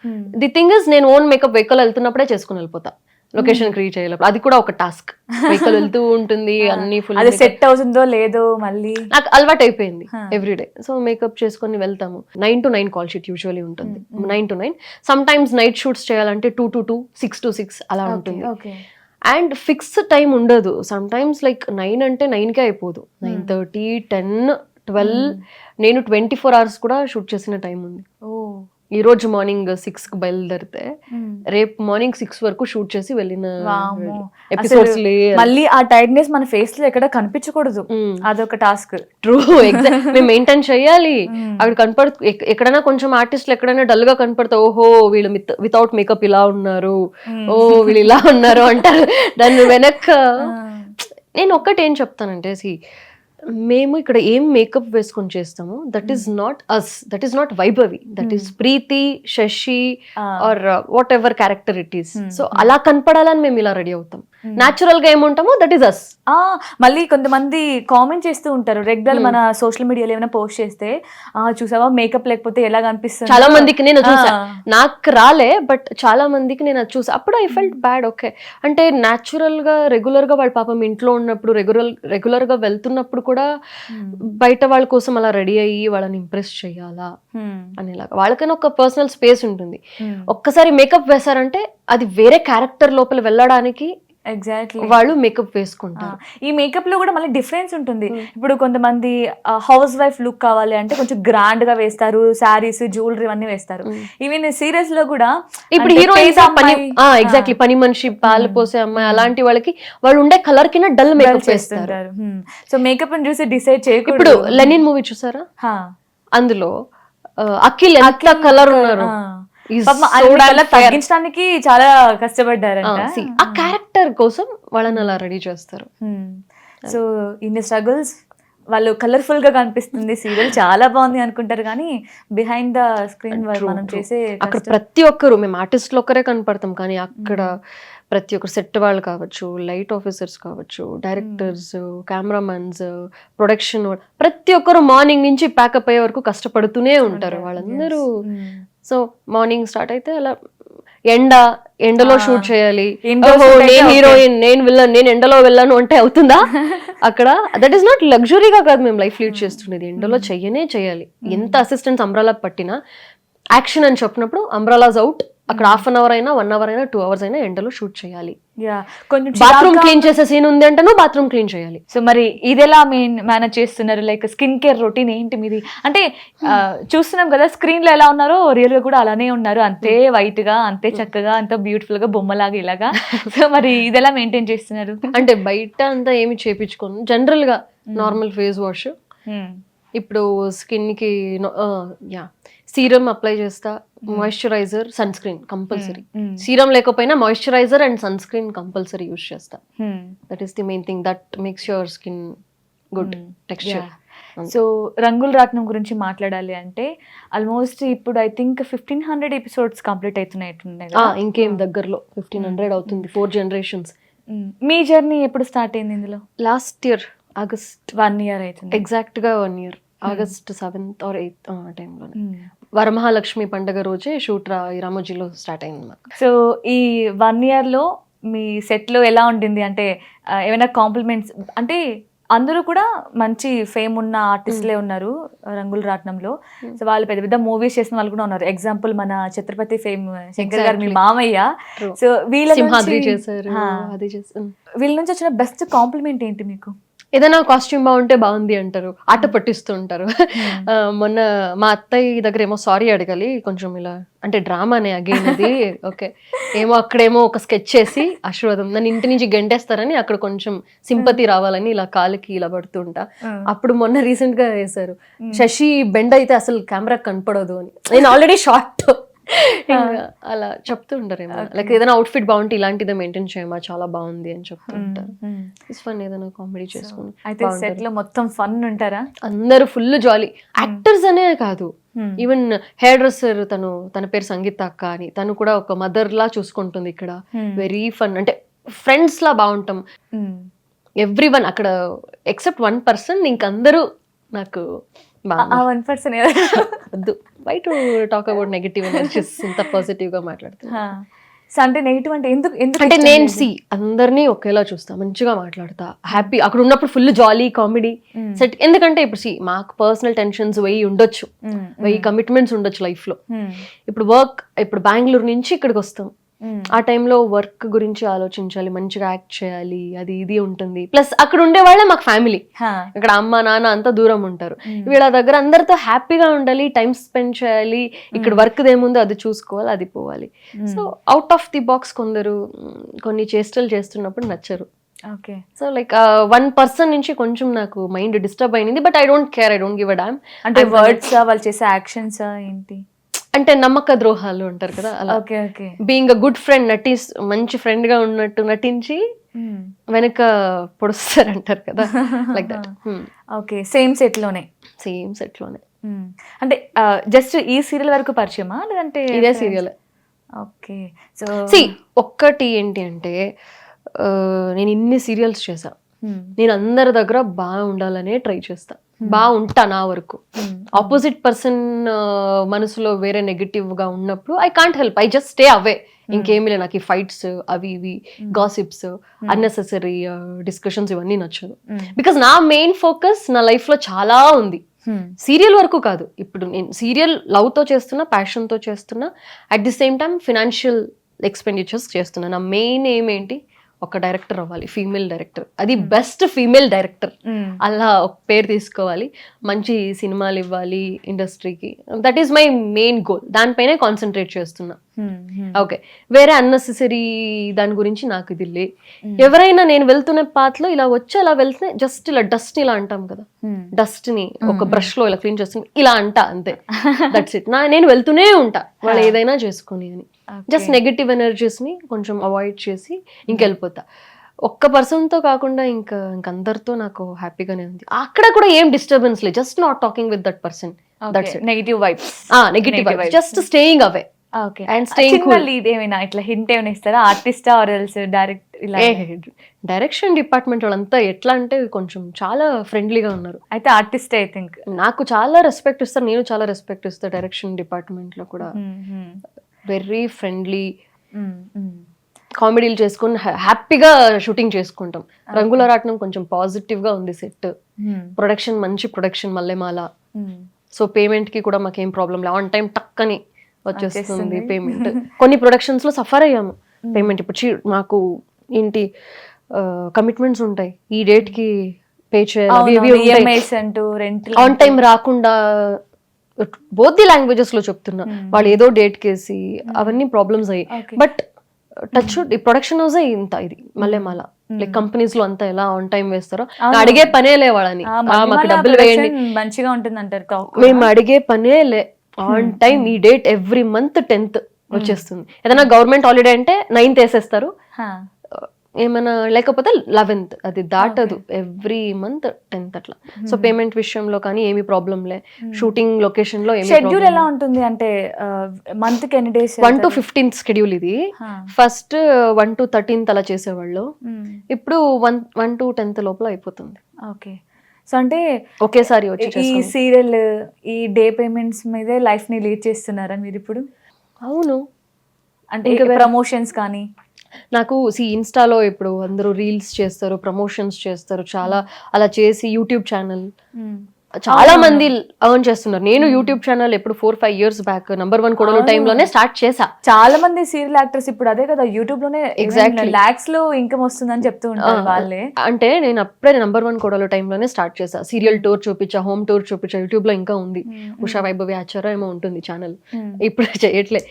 ది థింగ్ ఇస్ నేను ఓన్ మేకప్ వెహికల్ వెళ్తున్నప్పుడే చేసుకుని వెళ్ళిపోతా, లొకేషన్ రీచ్ అయ్యేటప్పుడు. అది కూడా ఒక టాస్క్, వెహికల్ వెళ్తూ ఉంటుంది, అన్ని ఫుల్ అది సెట్ అవుతుందో లేదో మళ్ళీ నాకు అలవాటు అయిపోయింది ఎవ్రీడే. సో మేకప్ చేసుకొని వెళ్తాము. 9 to 9 కాల్ షీట్ యూజువల్లీ ఉంటుంది, 9 to 9. Some times night shoots చేయాలంటే 2 to 2, 6 to 6 అలా ఉంటుంది. అండ్ ఫిక్స్ టైం ఉండదు. సమ్ టైమ్స్ లైక్ 9 అంటే 9కే అయిపోదు, 9:30, 10, 12. నేను 24 hours కూడా షూట్ చేసిన టైం ఉంది. ఈ రోజు మార్నింగ్ 6కి బయలుదేరితే రేపు మార్నింగ్ 6 వరకు షూట్ చేసి వెళ్ళిన ఎపిసోడ్స్. మళ్ళీ ఆ టైర్డ్నెస్ మన ఫేస్ లో ఎక్కడ కనిపించకూడదు, అదొక టాస్క్. True, exact. మేము మెయింటైన్ చేయాలి. అక్కడ కనపడు, ఎక్కడైనా కొంచెం ఆర్టిస్టులు ఎక్కడైనా డల్ గా కనపడతా, ఓహో వీళ్ళు వితౌట్ మేకప్ ఇలా ఉన్నారు, ఓ వీళ్ళు ఇలా ఉన్నారు అంటారు. దాన్ని వెనక నేను ఒక్కటి ఏం చెప్తానంటే, మేము ఇక్కడ ఏం మేకప్ వేసుకొని చేస్తాము, that is not us, that is not Vaibhavi, that is Preethi, Shashi or whatever character it is. So అలా కనపడాలని మేము ఇలా రెడీ అవుతాం. న్యాచురల్ గా ఏముంటామో దట్ ఈస్ అస్. మళ్ళీ కొంతమంది కామెంట్ చేస్తూ ఉంటారు రెగ్యులర్ మన సోషల్ మీడియాలో ఏమైనా పోస్ట్ చేస్తే, చూసావా మేకప్ లేకపోతే ఎలా కనిపిస్తుంది. చాలా మందికి నేను చూసా, నాకు రాలే బట్ చాలా మందికి నేను అది చూసా. అప్పుడు ఐ ఫెల్ట్ బ్యాడ్. ఓకే అంటే న్యాచురల్ గా రెగ్యులర్ గా వాళ్ళ పాపం ఇంట్లో ఉన్నప్పుడు, రెగ్యులర్ గా వెళ్తున్నప్పుడు కూడా బయట వాళ్ళ కోసం అలా రెడీ అయ్యి వాళ్ళని ఇంప్రెస్ చెయ్యాలా అనేలాగా. వాళ్ళకైనా ఒక పర్సనల్ స్పేస్ ఉంటుంది. ఒక్కసారి మేకప్ వేశారంటే అది వేరే క్యారెక్టర్ లోపల వెళ్ళడానికి ఎగ్జాక్ట్లీ వాళ్ళు మేకప్ వేసుకుంటారు. ఈ మేకప్ లో కూడా మళ్ళీ డిఫరెన్స్ ఉంటుంది. ఇప్పుడు కొంతమంది హౌస్ వైఫ్ లుక్ కావాలి అంటే కొంచెం గ్రాండ్ గా వేస్తారు, శారీస్, జ్యువెలరీ అన్ని వేస్తారు. ఈవెన్ సీరియల్స్ లో కూడా ఇప్పుడు హీరోయిన్స్ ఎగ్జాక్ట్లీ పని మనిషి, పాలు పోసే అమ్మాయి, అలాంటి వాళ్ళకి వాళ్ళు ఉండే కలర్ కింద డల్ మేకప్ వేస్తారు. సో మేకప్ అని చూసి డిసైడ్ చేయకూడదు. ఇప్పుడు లెనిన్ మూవీ చూసారా, అందులో అఖిల్ ఎంత కలర్ ఉన్నారు, తగ్గించడానికి చాలా కష్టపడ్డారంట. ఆ క్యారెక్టర్ కోసం వాళ్ళని అలా రెడీ చేస్తారు. సో ఇన్ని స్ట్రగుల్స్, వాళ్ళు కలర్ఫుల్ గా కనిపిస్తుంది సీరియల్ చాలా బాగుంది అనుకుంటారు, కానీ బిహైండ్ ద స్క్రీన్ మనం చేసే అక్కడ ప్రతి ఒక్కరు, మేము ఆర్టిస్టులు ఒక్కరే కనపడతాం కానీ అక్కడ ప్రతి ఒక్కరు సెట్ వాళ్ళు కావచ్చు, లైట్ ఆఫీసర్స్ కావచ్చు, డైరెక్టర్స్, కెమెరామెన్స్, ప్రొడక్షన్, ప్రతి ఒక్కరు మార్నింగ్ నుంచి ప్యాకప్ అయ్యే వరకు కష్టపడుతూనే ఉంటారు వాళ్ళందరూ. సో మార్నింగ్ స్టార్ట్ అయితే అలా ఎండలో షూట్ చేయాలి, Indoor ఓహో, shoot అయితే నేను okay. హీరోయిన్, నేను విల్లన్, నేను ఎండలో వెళ్ళాను అంటే అవుతుందా? అక్కడ దట్ ఈస్ నాట్ లగ్జరీగా కాదు మేము లైఫ్ లీడ్ చేస్తుండేది, ఎండలో చెయ్యనే చేయాలి. ఎంత అసిస్టెంట్స్ అంబ్రాలా పట్టినా యాక్షన్ అని చెప్పినప్పుడు అంబ్రాలాస్ అవుట్, అక్కడ 1/2 hour అయినా 1 hour అయినా 2 hours అయినా ఎండలో షూట్ చేయాలి. కొంచెం బాత్రూమ్ క్లీన్ చేసే సీన్ ఉంది అంటే బాత్రూమ్ క్లీన్ చేయాలి. సో మరి ఇది ఎలా మేనేజ్ చేస్తున్నారు? లైక్ స్కిన్ కేర్ రొటీన్ ఏంటి మీది? అంటే చూస్తున్నాం కదా స్క్రీన్ లో ఎలా ఉన్నారో రియల్ గా కూడా అలానే ఉన్నారు, అంతే వైట్ గా, అంతే చక్కగా, అంత బ్యూటిఫుల్ గా, బొమ్మలాగా ఇలాగా. సో మరి ఇది ఎలా మెయింటైన్ చేస్తున్నారు? అంటే బయట అంతా ఏమి చేపించుకోను, జనరల్ గా నార్మల్ ఫేస్ వాష్. ఇప్పుడు స్కిన్ కి సీరం అప్లై చేస్తా, moisturiser, sunscreen compulsory. Serum లేకపోయినా moisturiser and sunscreen compulsory use చేస్తా. That is the main thing that makes your skin good texture. So రంగుల రాట్నం గురించి మాట్లాడాలి అంటే ఆల్మోస్ట్ ఇప్పుడు ఐ థింక్ 1500 ఎపిసోడ్స్ కంప్లీట్ అవుతున్నాయి. ఇంకేం దగ్గరలో 1500 అవుతుంది, 4 generations. మీ జర్నీ ఎప్పుడు స్టార్ట్ అయింది ఇందులో? లాస్ట్ ఇయర్ ఆగస్ట్, 1 year అవుతుంది. ఎగ్జాక్ట్ గా 1 year, August 7th or 8th ఆ టైంలో వరమహాలక్ష్మి పండగ రోజే షూట్ రామోజీలో స్టార్ట్ అయింది మాకు. సో ఈ 1 year లో మీ సెట్ లో ఎలా ఉండింది? అంటే ఏమైనా కాంప్లిమెంట్స్? అంటే అందరూ కూడా మంచి ఫేమ్ ఉన్న ఆర్టిస్ట్లే ఉన్నారు రంగుల రాట్నంలో. సో వాళ్ళు పెద్ద పెద్ద మూవీస్ చేసిన వాళ్ళు కూడా ఉన్నారు. ఎగ్జాంపుల్ మన ఛత్రపతి ఫేమ్ శంకర్ గారు మీ మామయ్య. సో వీళ్ళ నుంచి వచ్చిన బెస్ట్ కాంప్లిమెంట్ ఏంటి మీకు? ఏదైనా కాస్ట్యూమ్ బాగుంటే బాగుంది అంటారు, ఆట పట్టిస్తూ ఉంటారు. మొన్న మా అత్తయ్య దగ్గర ఏమో సారీ అడగాలి, కొంచెం ఇలా అంటే డ్రామానే అగైన్ అది, ఓకే ఏమో అక్కడేమో ఒక స్కెచ్ చేసి ఆశీర్వాదం నన్ను ఇంటి నుంచి గెంటేస్తారని అక్కడ కొంచెం సింపతి రావాలని ఇలా కాలుకి ఇలా పడుతుంటా. అప్పుడు మొన్న రీసెంట్ గా వేశారు, శశి బెండ్ అయితే అసలు కెమెరా కనపడదు అని. నేను ఆల్రెడీ షార్ట్ అలా చెప్తూ ఉంటారేమో, లైక్ ఏదైనా అవుట్ఫిట్ బాగుంటే ఇలాంటిదే మెయింటైన్ చేయమా, చాలా బాగుంది అని చెప్తూ ఉంటారు. ఇట్స్ ఫన్, ఏదైనా కామెడీ చేసుకుని. అయితే సెట్ లో మొత్తం ఫన్ ఉంటారా? అందరూ ఫుల్ జాలీ. యాక్టర్స్ అనే కాదు, ఈవెన్ హెయిర్ డ్రెస్సర్ తన పేరు సంగీత అక్క అని, తను కూడా ఒక మదర్ లా చూసుకుంటుంది ఇక్కడ. వెరీ ఫన్, అంటే ఫ్రెండ్స్ లా బాగుంటాం. ఎవ్రీ వన్ అక్కడ ఎక్సెప్ట్ 1%, ఇంకందరూ నాకు వద్దు why to talk about negative energies, ఇంత పాజిటివ్ గా మాట్లాడుతున్నా. అంటే నెగిటివ్ అంటే ఎందుకు అంటే నేను అందరినీ ఒకేలా చూస్తా, మంచిగా మాట్లాడతా, హ్యాపీ. అక్కడ ఉన్నప్పుడు ఫుల్ జాలీ కామెడీ సెట్. ఎందుకంటే ఇప్పుడు మాకు పర్సనల్ టెన్షన్స్ 1000 ఉండొచ్చు, 1000 కమిట్మెంట్స్ ఉండొచ్చు లైఫ్ లో. ఇప్పుడు బెంగళూరు నుంచి ఇక్కడికి వస్తాం, ఆ టైంలో వర్క్ గురించి ఆలోచించాలి, మంచిగా యాక్ట్ చేయాలి, అది ఇది ఉంటుంది. ప్లస్ అక్కడ ఉండే వాళ్ళే మాకు ఫ్యామిలీ, ఇక్కడ అమ్మ నాన్న అంతా దూరం ఉంటారు. వీళ్ళ దగ్గర అందరితో హ్యాపీగా ఉండాలి, టైం స్పెండ్ చేయాలి. ఇక్కడ వర్క్ ఏముందో అది చూసుకోవాలి, అది పోవాలి. So out of the box కొందరు కొన్ని చేష్టలు చేస్తున్నప్పుడు నచ్చరు. ఓకే. సో లైక్ 1% నుంచి కొంచెం నాకు మైండ్ డిస్టర్బ్ అయింది, but I don't care, I don't give a damn. అంటే వర్డ్స్, వాళ్ళు చేసే యాక్షన్స్ ఏంటి అంటే నమ్మక ద్రోహాలు అంటారు కదా, అలా. బీయింగ్ అ గుడ్ ఫ్రెండ్, మంచి ఫ్రెండ్ గా ఉన్నట్టు నటించి వెనక పొడుస్తారు అంటారు కదా, like that. Okay. Same set లోనే అంటే జస్ట్ ఈ సీరియల్ వరకు పరిచయమా, లేదంటే ఇదే సీరియల్? ఓకే. సో ఒక్కటి ఏంటి అంటే నేను ఇన్ని సీరియల్స్ చేశా, నేను అందరి దగ్గర బాగా ఉండాలనే ట్రై చేస్తా, బాగుంటా నా వరకు. ఆపోజిట్ పర్సన్ మనసులో వేరే నెగటివ్ గా ఉన్నప్పుడు I can't help, I just stay away. ఇంకేమీ లేదు నాకు ఈ ఫైట్స్, అవి ఇవి గాసిప్స్, అన్నెసెసరీ డిస్కషన్స్ ఇవన్నీ నచ్చదు. బికాస్ నా మెయిన్ ఫోకస్ నా లైఫ్ లో చాలా ఉంది, సీరియల్ వరకు కాదు. ఇప్పుడు నేను సీరియల్ లవ్ తో చేస్తున్నా, ప్యాషన్ తో చేస్తున్నా, at the same time financial expenditures చేస్తున్నా. నా మెయిన్ ఏమేంటి, ఒక డైరెక్టర్ అవ్వాలి, ఫీమేల్ డైరెక్టర్, అది బెస్ట్ ఫీమేల్ డైరెక్టర్, అలా ఒక పేరు తీసుకోవాలి, మంచి సినిమాలు ఇవ్వాలి ఇండస్ట్రీకి. That is my main goal, దానిపైనే కాన్సన్ట్రేట్ చేస్తున్నా. ఓకే, వేరే అన్నెసెసరీ దాని గురించి నాకు ఇది లే. ఎవరైనా నేను వెళ్తున్న పాత్లో ఇలా వచ్చి అలా వెళ్తే జస్ట్ ఇలా డస్ట్ ఇలా అంటాం కదా, డస్ట్ ని ఒక బ్రష్ లో ఇలా క్లీన్ చేస్తుంది, ఇలా అంటా అంతే, దట్స్ ఇట్. నేను వెళ్తూనే ఉంటా, వాళ్ళు ఏదైనా చేసుకుని అని. జస్ట్ నెగటివ్ ఎనర్జీస్ ని కొంచెం అవాయిడ్ చేసి ఇంకెళ్ళిపోతా. ఒక్క పర్సన్ తో కాకుండా ఇంకందరితో నాకు హ్యాపీగానే ఉంది. అక్కడ కూడా ఏం డిస్టర్బెన్స్ లేదు, just not talking with that person, that's it. Negative vibes, just staying away. Okay. And staying cool. ఇదేమైనా ఇట్లా హింట్ ఏమైనా ఇస్తారా, ఆర్టిస్టా ఆర్ ఎల్స్ డైరెక్ట్? ఇలా డైరెక్షన్ డిపార్ట్మెంట్ వాళ్ళంతా ఎట్లా అంటే కొంచెం చాలా ఫ్రెండ్లీగా ఉన్నారు. అయితే ఆర్టిస్ట్ ఐ థింక్ నాకు చాలా రెస్పెక్ట్ ఇస్తారు, నేను చాలా రెస్పెక్ట్ ఇస్తాను డైరెక్షన్ డిపార్ట్మెంట్ లో కూడా. వెరీ ఫ్రెండ్లీ, కామెడీలు చేసుకుని హ్యాపీగా షూటింగ్ చేసుకుంటాం. రంగుల రాట్నం కొంచెం పాజిటివ్ గా ఉంది సెట్, ప్రొడక్షన్ మంచి ప్రొడక్షన్ మల్లెమాల. సో పేమెంట్ కి కూడా మాకేం ప్రాబ్లం లేదు, ఆన్ టైం టక్కని వచ్చేస్తుంది పేమెంట్. కొన్ని ప్రొడక్షన్స్ లో సఫర్ అయ్యాము పేమెంట్. ఇప్పుడు మాకు ఏంటి కమిట్మెంట్స్ ఉంటాయి, ఈ డేట్ కి పే చేయాలి, ఆన్ టైం రాకుండా. బోత్ ది లాంగ్వేజెస్ లో చెప్తున్నా, వాళ్ళు ఏదో డేట్ కేసి అవన్నీ ప్రాబ్లమ్స్ అయ్యాయి. బట్ టచ్ ఈ ప్రొడక్షన్ హౌస్ ఇంత ఇది మల్లెమాల లైక్ కంపెనీస్ లో అంతా ఎలా ఆన్ టైం వేస్తారో అడిగే పనే లే వాళ్ళని, మాకు డబ్బులు వేయండి మంచిగా ఉంటుంది అంటారు. మేము అడిగే పనే లే, ఆన్ టైం ఈ డేట్ ఎవ్రీ మంత్ 10th వచ్చేస్తుంది. ఏదైనా గవర్నమెంట్ హాలిడే అంటే 9th వేసేస్తారు, ఏమైనా లేకపోతే 11th, అది దాటదు. ఎవ్రీ మంత్ 10th అట్లా. సో పేమెంట్ విషయంలో కానీ ఏమి ప్రాబ్లం లే. షూటింగ్ లొకేషన్ లో షెడ్యూల్ ఎలా ఉంటుంది అంటే మంత్ కి ఎన్ని డేస్? 1 to 15th షెడ్యూల్ ఇది. ఫస్ట్ 1 to 13th అలా చేసేవాళ్ళు, ఇప్పుడు 1 to 10th లోపల అయిపోతుంది. ఓకే. సో అంటే ఒకేసారి వచ్చి ఈ సీరియల్ ఈ డే పేమెంట్స్ మీదే లైఫ్ ని లీడ్ చేస్తున్నారా మీరు ఇప్పుడు? అవును. అంటే ప్రమోషన్స్ కానీ నాకు ఇన్స్టాలో ఇప్పుడు అందరూ రీల్స్ చేస్తారు, ప్రమోషన్స్ చేస్తారు, చాలా అలా చేసి యూట్యూబ్ ఛానల్ చాలా మంది ఎర్న్ చేస్తున్నారు. నేను యూట్యూబ్ ఛానల్ ఎప్పుడు 4-5 years బ్యాక్ నంబర్ 1 కోడలు టైంలోనే స్టార్ట్ చేసా. చాలా మంది సీరియల్ యాక్టర్స్ ఇప్పుడు అదే కదా యూట్యూబ్ లోనే ఎగ్జాక్ట్లీ లాక్స్ లో ఇన్కమ్ వస్తుందని చెప్తూ ఉంటారు వాళ్ళే. అంటే నేను అప్పుడే నంబర్ 1 కోడలు టైంలోనే స్టార్ట్ చేసా. సీరియల్ టూర్ చూపించా, హోమ్ టూర్ చూపించా. యూట్యూబ్ లో ఇంకా ఉంది, ఉషా వైభవి ఆచార్య ఏమో ఉంటుంది ఛానల్, ఇప్పుడు చేయట్లే.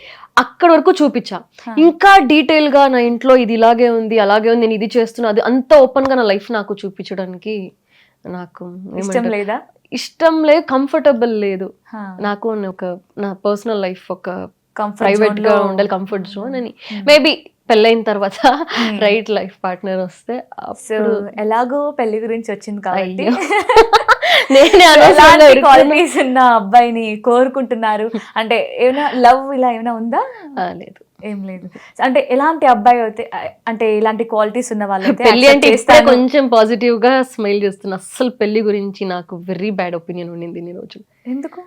అక్కడ వరకు చూపించా. ఇంకా డీటెయిల్ గా నా ఇంట్లో ఇది ఇలాగే ఉంది అలాగే ఉంది, నేను ఇది చేస్తున్నా, అది అంత ఓపెన్ గా నా లైఫ్ నాకు చూపించడానికి నాకు ఇష్టం లేదు, కంఫర్టబుల్ లేదు నాకు. ఒక నా పర్సనల్ లైఫ్ ఒక ప్రైవేట్ గా ఉండాలి, కంఫర్ట్ జోన్ అని. మేబీ పెళ్ళైన తర్వాత రైట్ లైఫ్ పార్ట్నర్ వస్తే అప్పుడు. ఎలాగో పెళ్లి గురించి వచ్చింది కాబట్టి నేనే క్వాలిటీస్ ఉన్న అబ్బాయిని కోరుకుంటున్నారు. అంటే ఏమైనా లవ్ ఇలా ఏమైనా ఉందా? లేదు, ఏం లేదు. అంటే ఎలాంటి అబ్బాయి అయితే, అంటే ఇలాంటి క్వాలిటీస్ ఉన్న వాళ్ళు పెళ్లి అంటే కొంచెం పాజిటివ్ గా స్మైల్ చేస్తున్నా. అస్సలు పెళ్లి గురించి నాకు వెరీ బ్యాడ్ ఒపీనియన్ ఉండింది ఈ రోజు. ఎందుకు?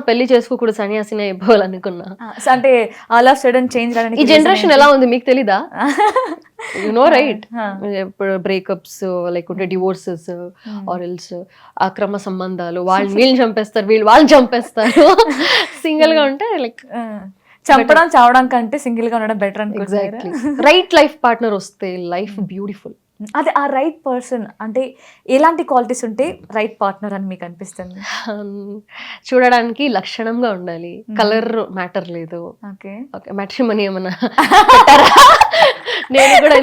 పెళ్లి చేసుకోకూడదు, సన్యాసిని అయిపోవాలనుకున్నా. అంటే ఆల్ ఆఫ్ సడన్ చేంజ్. ఈ జనరేషన్ ఎలా ఉంది మీకు తెలీదా? యు నో రైట్, బ్రేకప్స్ లేకుంటే డివోర్సెస్ ఆర్ ఎల్స్ అక్రమ సంబంధాలు, వీళ్ళని చంపేస్తారు, వాళ్ళని చంపేస్తారు. సింగిల్ గా ఉంటే లైక్ చంపడం చావడం కంటే సింగిల్ గా ఉండడం బెటర్ అని. ఎగ్జాక్ట్లీ. రైట్ లైఫ్ పార్ట్నర్ వస్తే లైఫ్ బ్యూటిఫుల్. అదే ఆ రైట్ పర్సన్ అంటే ఎలాంటి క్వాలిటీస్ ఉంటే రైట్ పార్ట్నర్ అని మీకు అనిపిస్తుంది? చూడడానికి లక్షణంగా ఉండాలి, కలర్ మ్యాటర్ లేదు. ఓకే ఓకే, మ్యాట్రిమోనీ ఏమన్నా నేను కూడా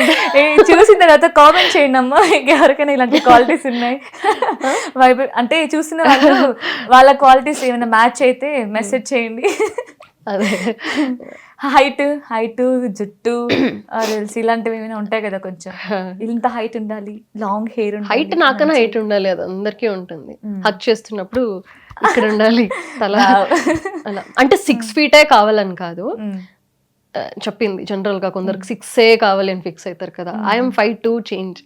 చూసిన తర్వాత కామెంట్ చేయండి అమ్మా, ఇంకెవరికైనా ఇలాంటి క్వాలిటీస్ ఉన్నాయి. అంటే చూసిన వాళ్ళు వాళ్ళ క్వాలిటీస్ ఏమైనా మ్యాచ్ అయితే మెసేజ్ చేయండి. అదే హైట్ జుట్టు ఇలాంటివి ఏమైనా ఉంటాయి కదా, కొంచెం ఇంత హైట్ ఉండాలి, లాంగ్ హెయిర్ ఉండాలి. హైట్ నాకన్నా హైట్ ఉండాలి, అది అందరికీ ఉంటుంది. హక్ చేస్తున్నప్పుడు ఇక్కడ ఉండాలి తల అలా. అంటే 6 feet కావాలని కాదు చెప్పింది, జనరల్ గా కొందరికి 6 కావాలి అని ఫిక్స్ అవుతారు కదా. I'm 5'2" change.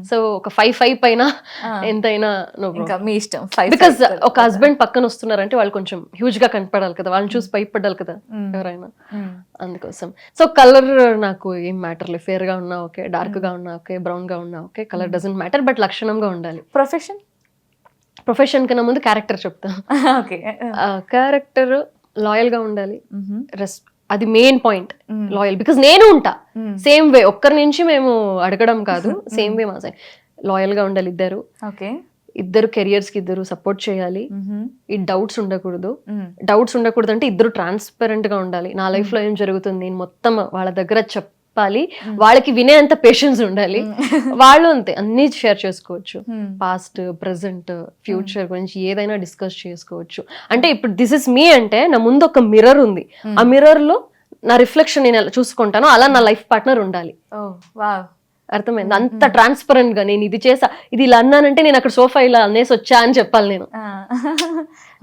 సో ఒక 5'5" పైన ఎంతైనా మీ ఇష్టం. బికాస్ ఒక హస్బెండ్ పక్కన వస్తున్నారంటే వాళ్ళు కొంచెం హ్యూజ్ గా కనపడాలి కదా, వాళ్ళని చూసి భయపడాలి కదా ఎవరైనా, అందుకోసం. సో కలర్ నాకు ఏం మ్యాటర్ లేదు, ఫేర్ గా ఉన్నా ఓకే, డార్క్ గా ఉన్నా ఓకే, బ్రౌన్ గా ఉన్నా okay, colour doesn't matter, but లక్షణంగా ఉండాలి. ప్రొఫెషన్ కన్నా ముందు క్యారెక్టర్ చెప్తా. క్యారెక్టర్ లాయల్ గా ఉండాలి, అది మెయిన్ పాయింట్. లాయల్, బికాస్ నేను ఉంటా సేమ్ వే, ఒక్కరి నుంచి మేము అడగడం కాదు, సేమ్ వే మా సైడ్. లాయల్ గా ఉండాలి ఇద్దరు. ఇద్దరు కెరియర్స్ కి ఇద్దరు సపోర్ట్ చేయాలి. ఈ డౌట్స్ ఉండకూడదు. డౌట్స్ ఉండకూడదు అంటే ఇద్దరు ట్రాన్స్పరెంట్ గా ఉండాలి. నా లైఫ్ లో ఏం జరుగుతుంది నేను మొత్తం వాళ్ళ దగ్గర చెప్పాలి, వాళ్ళకి వినేంత పేషెన్స్ ఉండాలి. వాళ్ళు అంతే, అన్ని షేర్ చేసుకోవచ్చు, పాస్ట్ ప్రెసెంట్ ఫ్యూచర్ గురించి ఏదైనా డిస్కస్ చేసుకోవచ్చు. అంటే ఇప్పుడు దిస్ ఇస్ మీ అంటే నా ముందు ఒక మిర్రర్ ఉంది, ఆ మిర్రర్ లో నా రిఫ్లెక్షన్ నేను ఎలా చూసుకుంటానో అలా నా లైఫ్ పార్ట్నర్ ఉండాలి. అర్థమైంది? అంత ట్రాన్స్పరెంట్ గా నేను ఇది చేసా, ఇది ఇలా అన్నానంటే నేను అక్కడ సోఫా ఇలా అనేసి వచ్చా అని చెప్పాలి.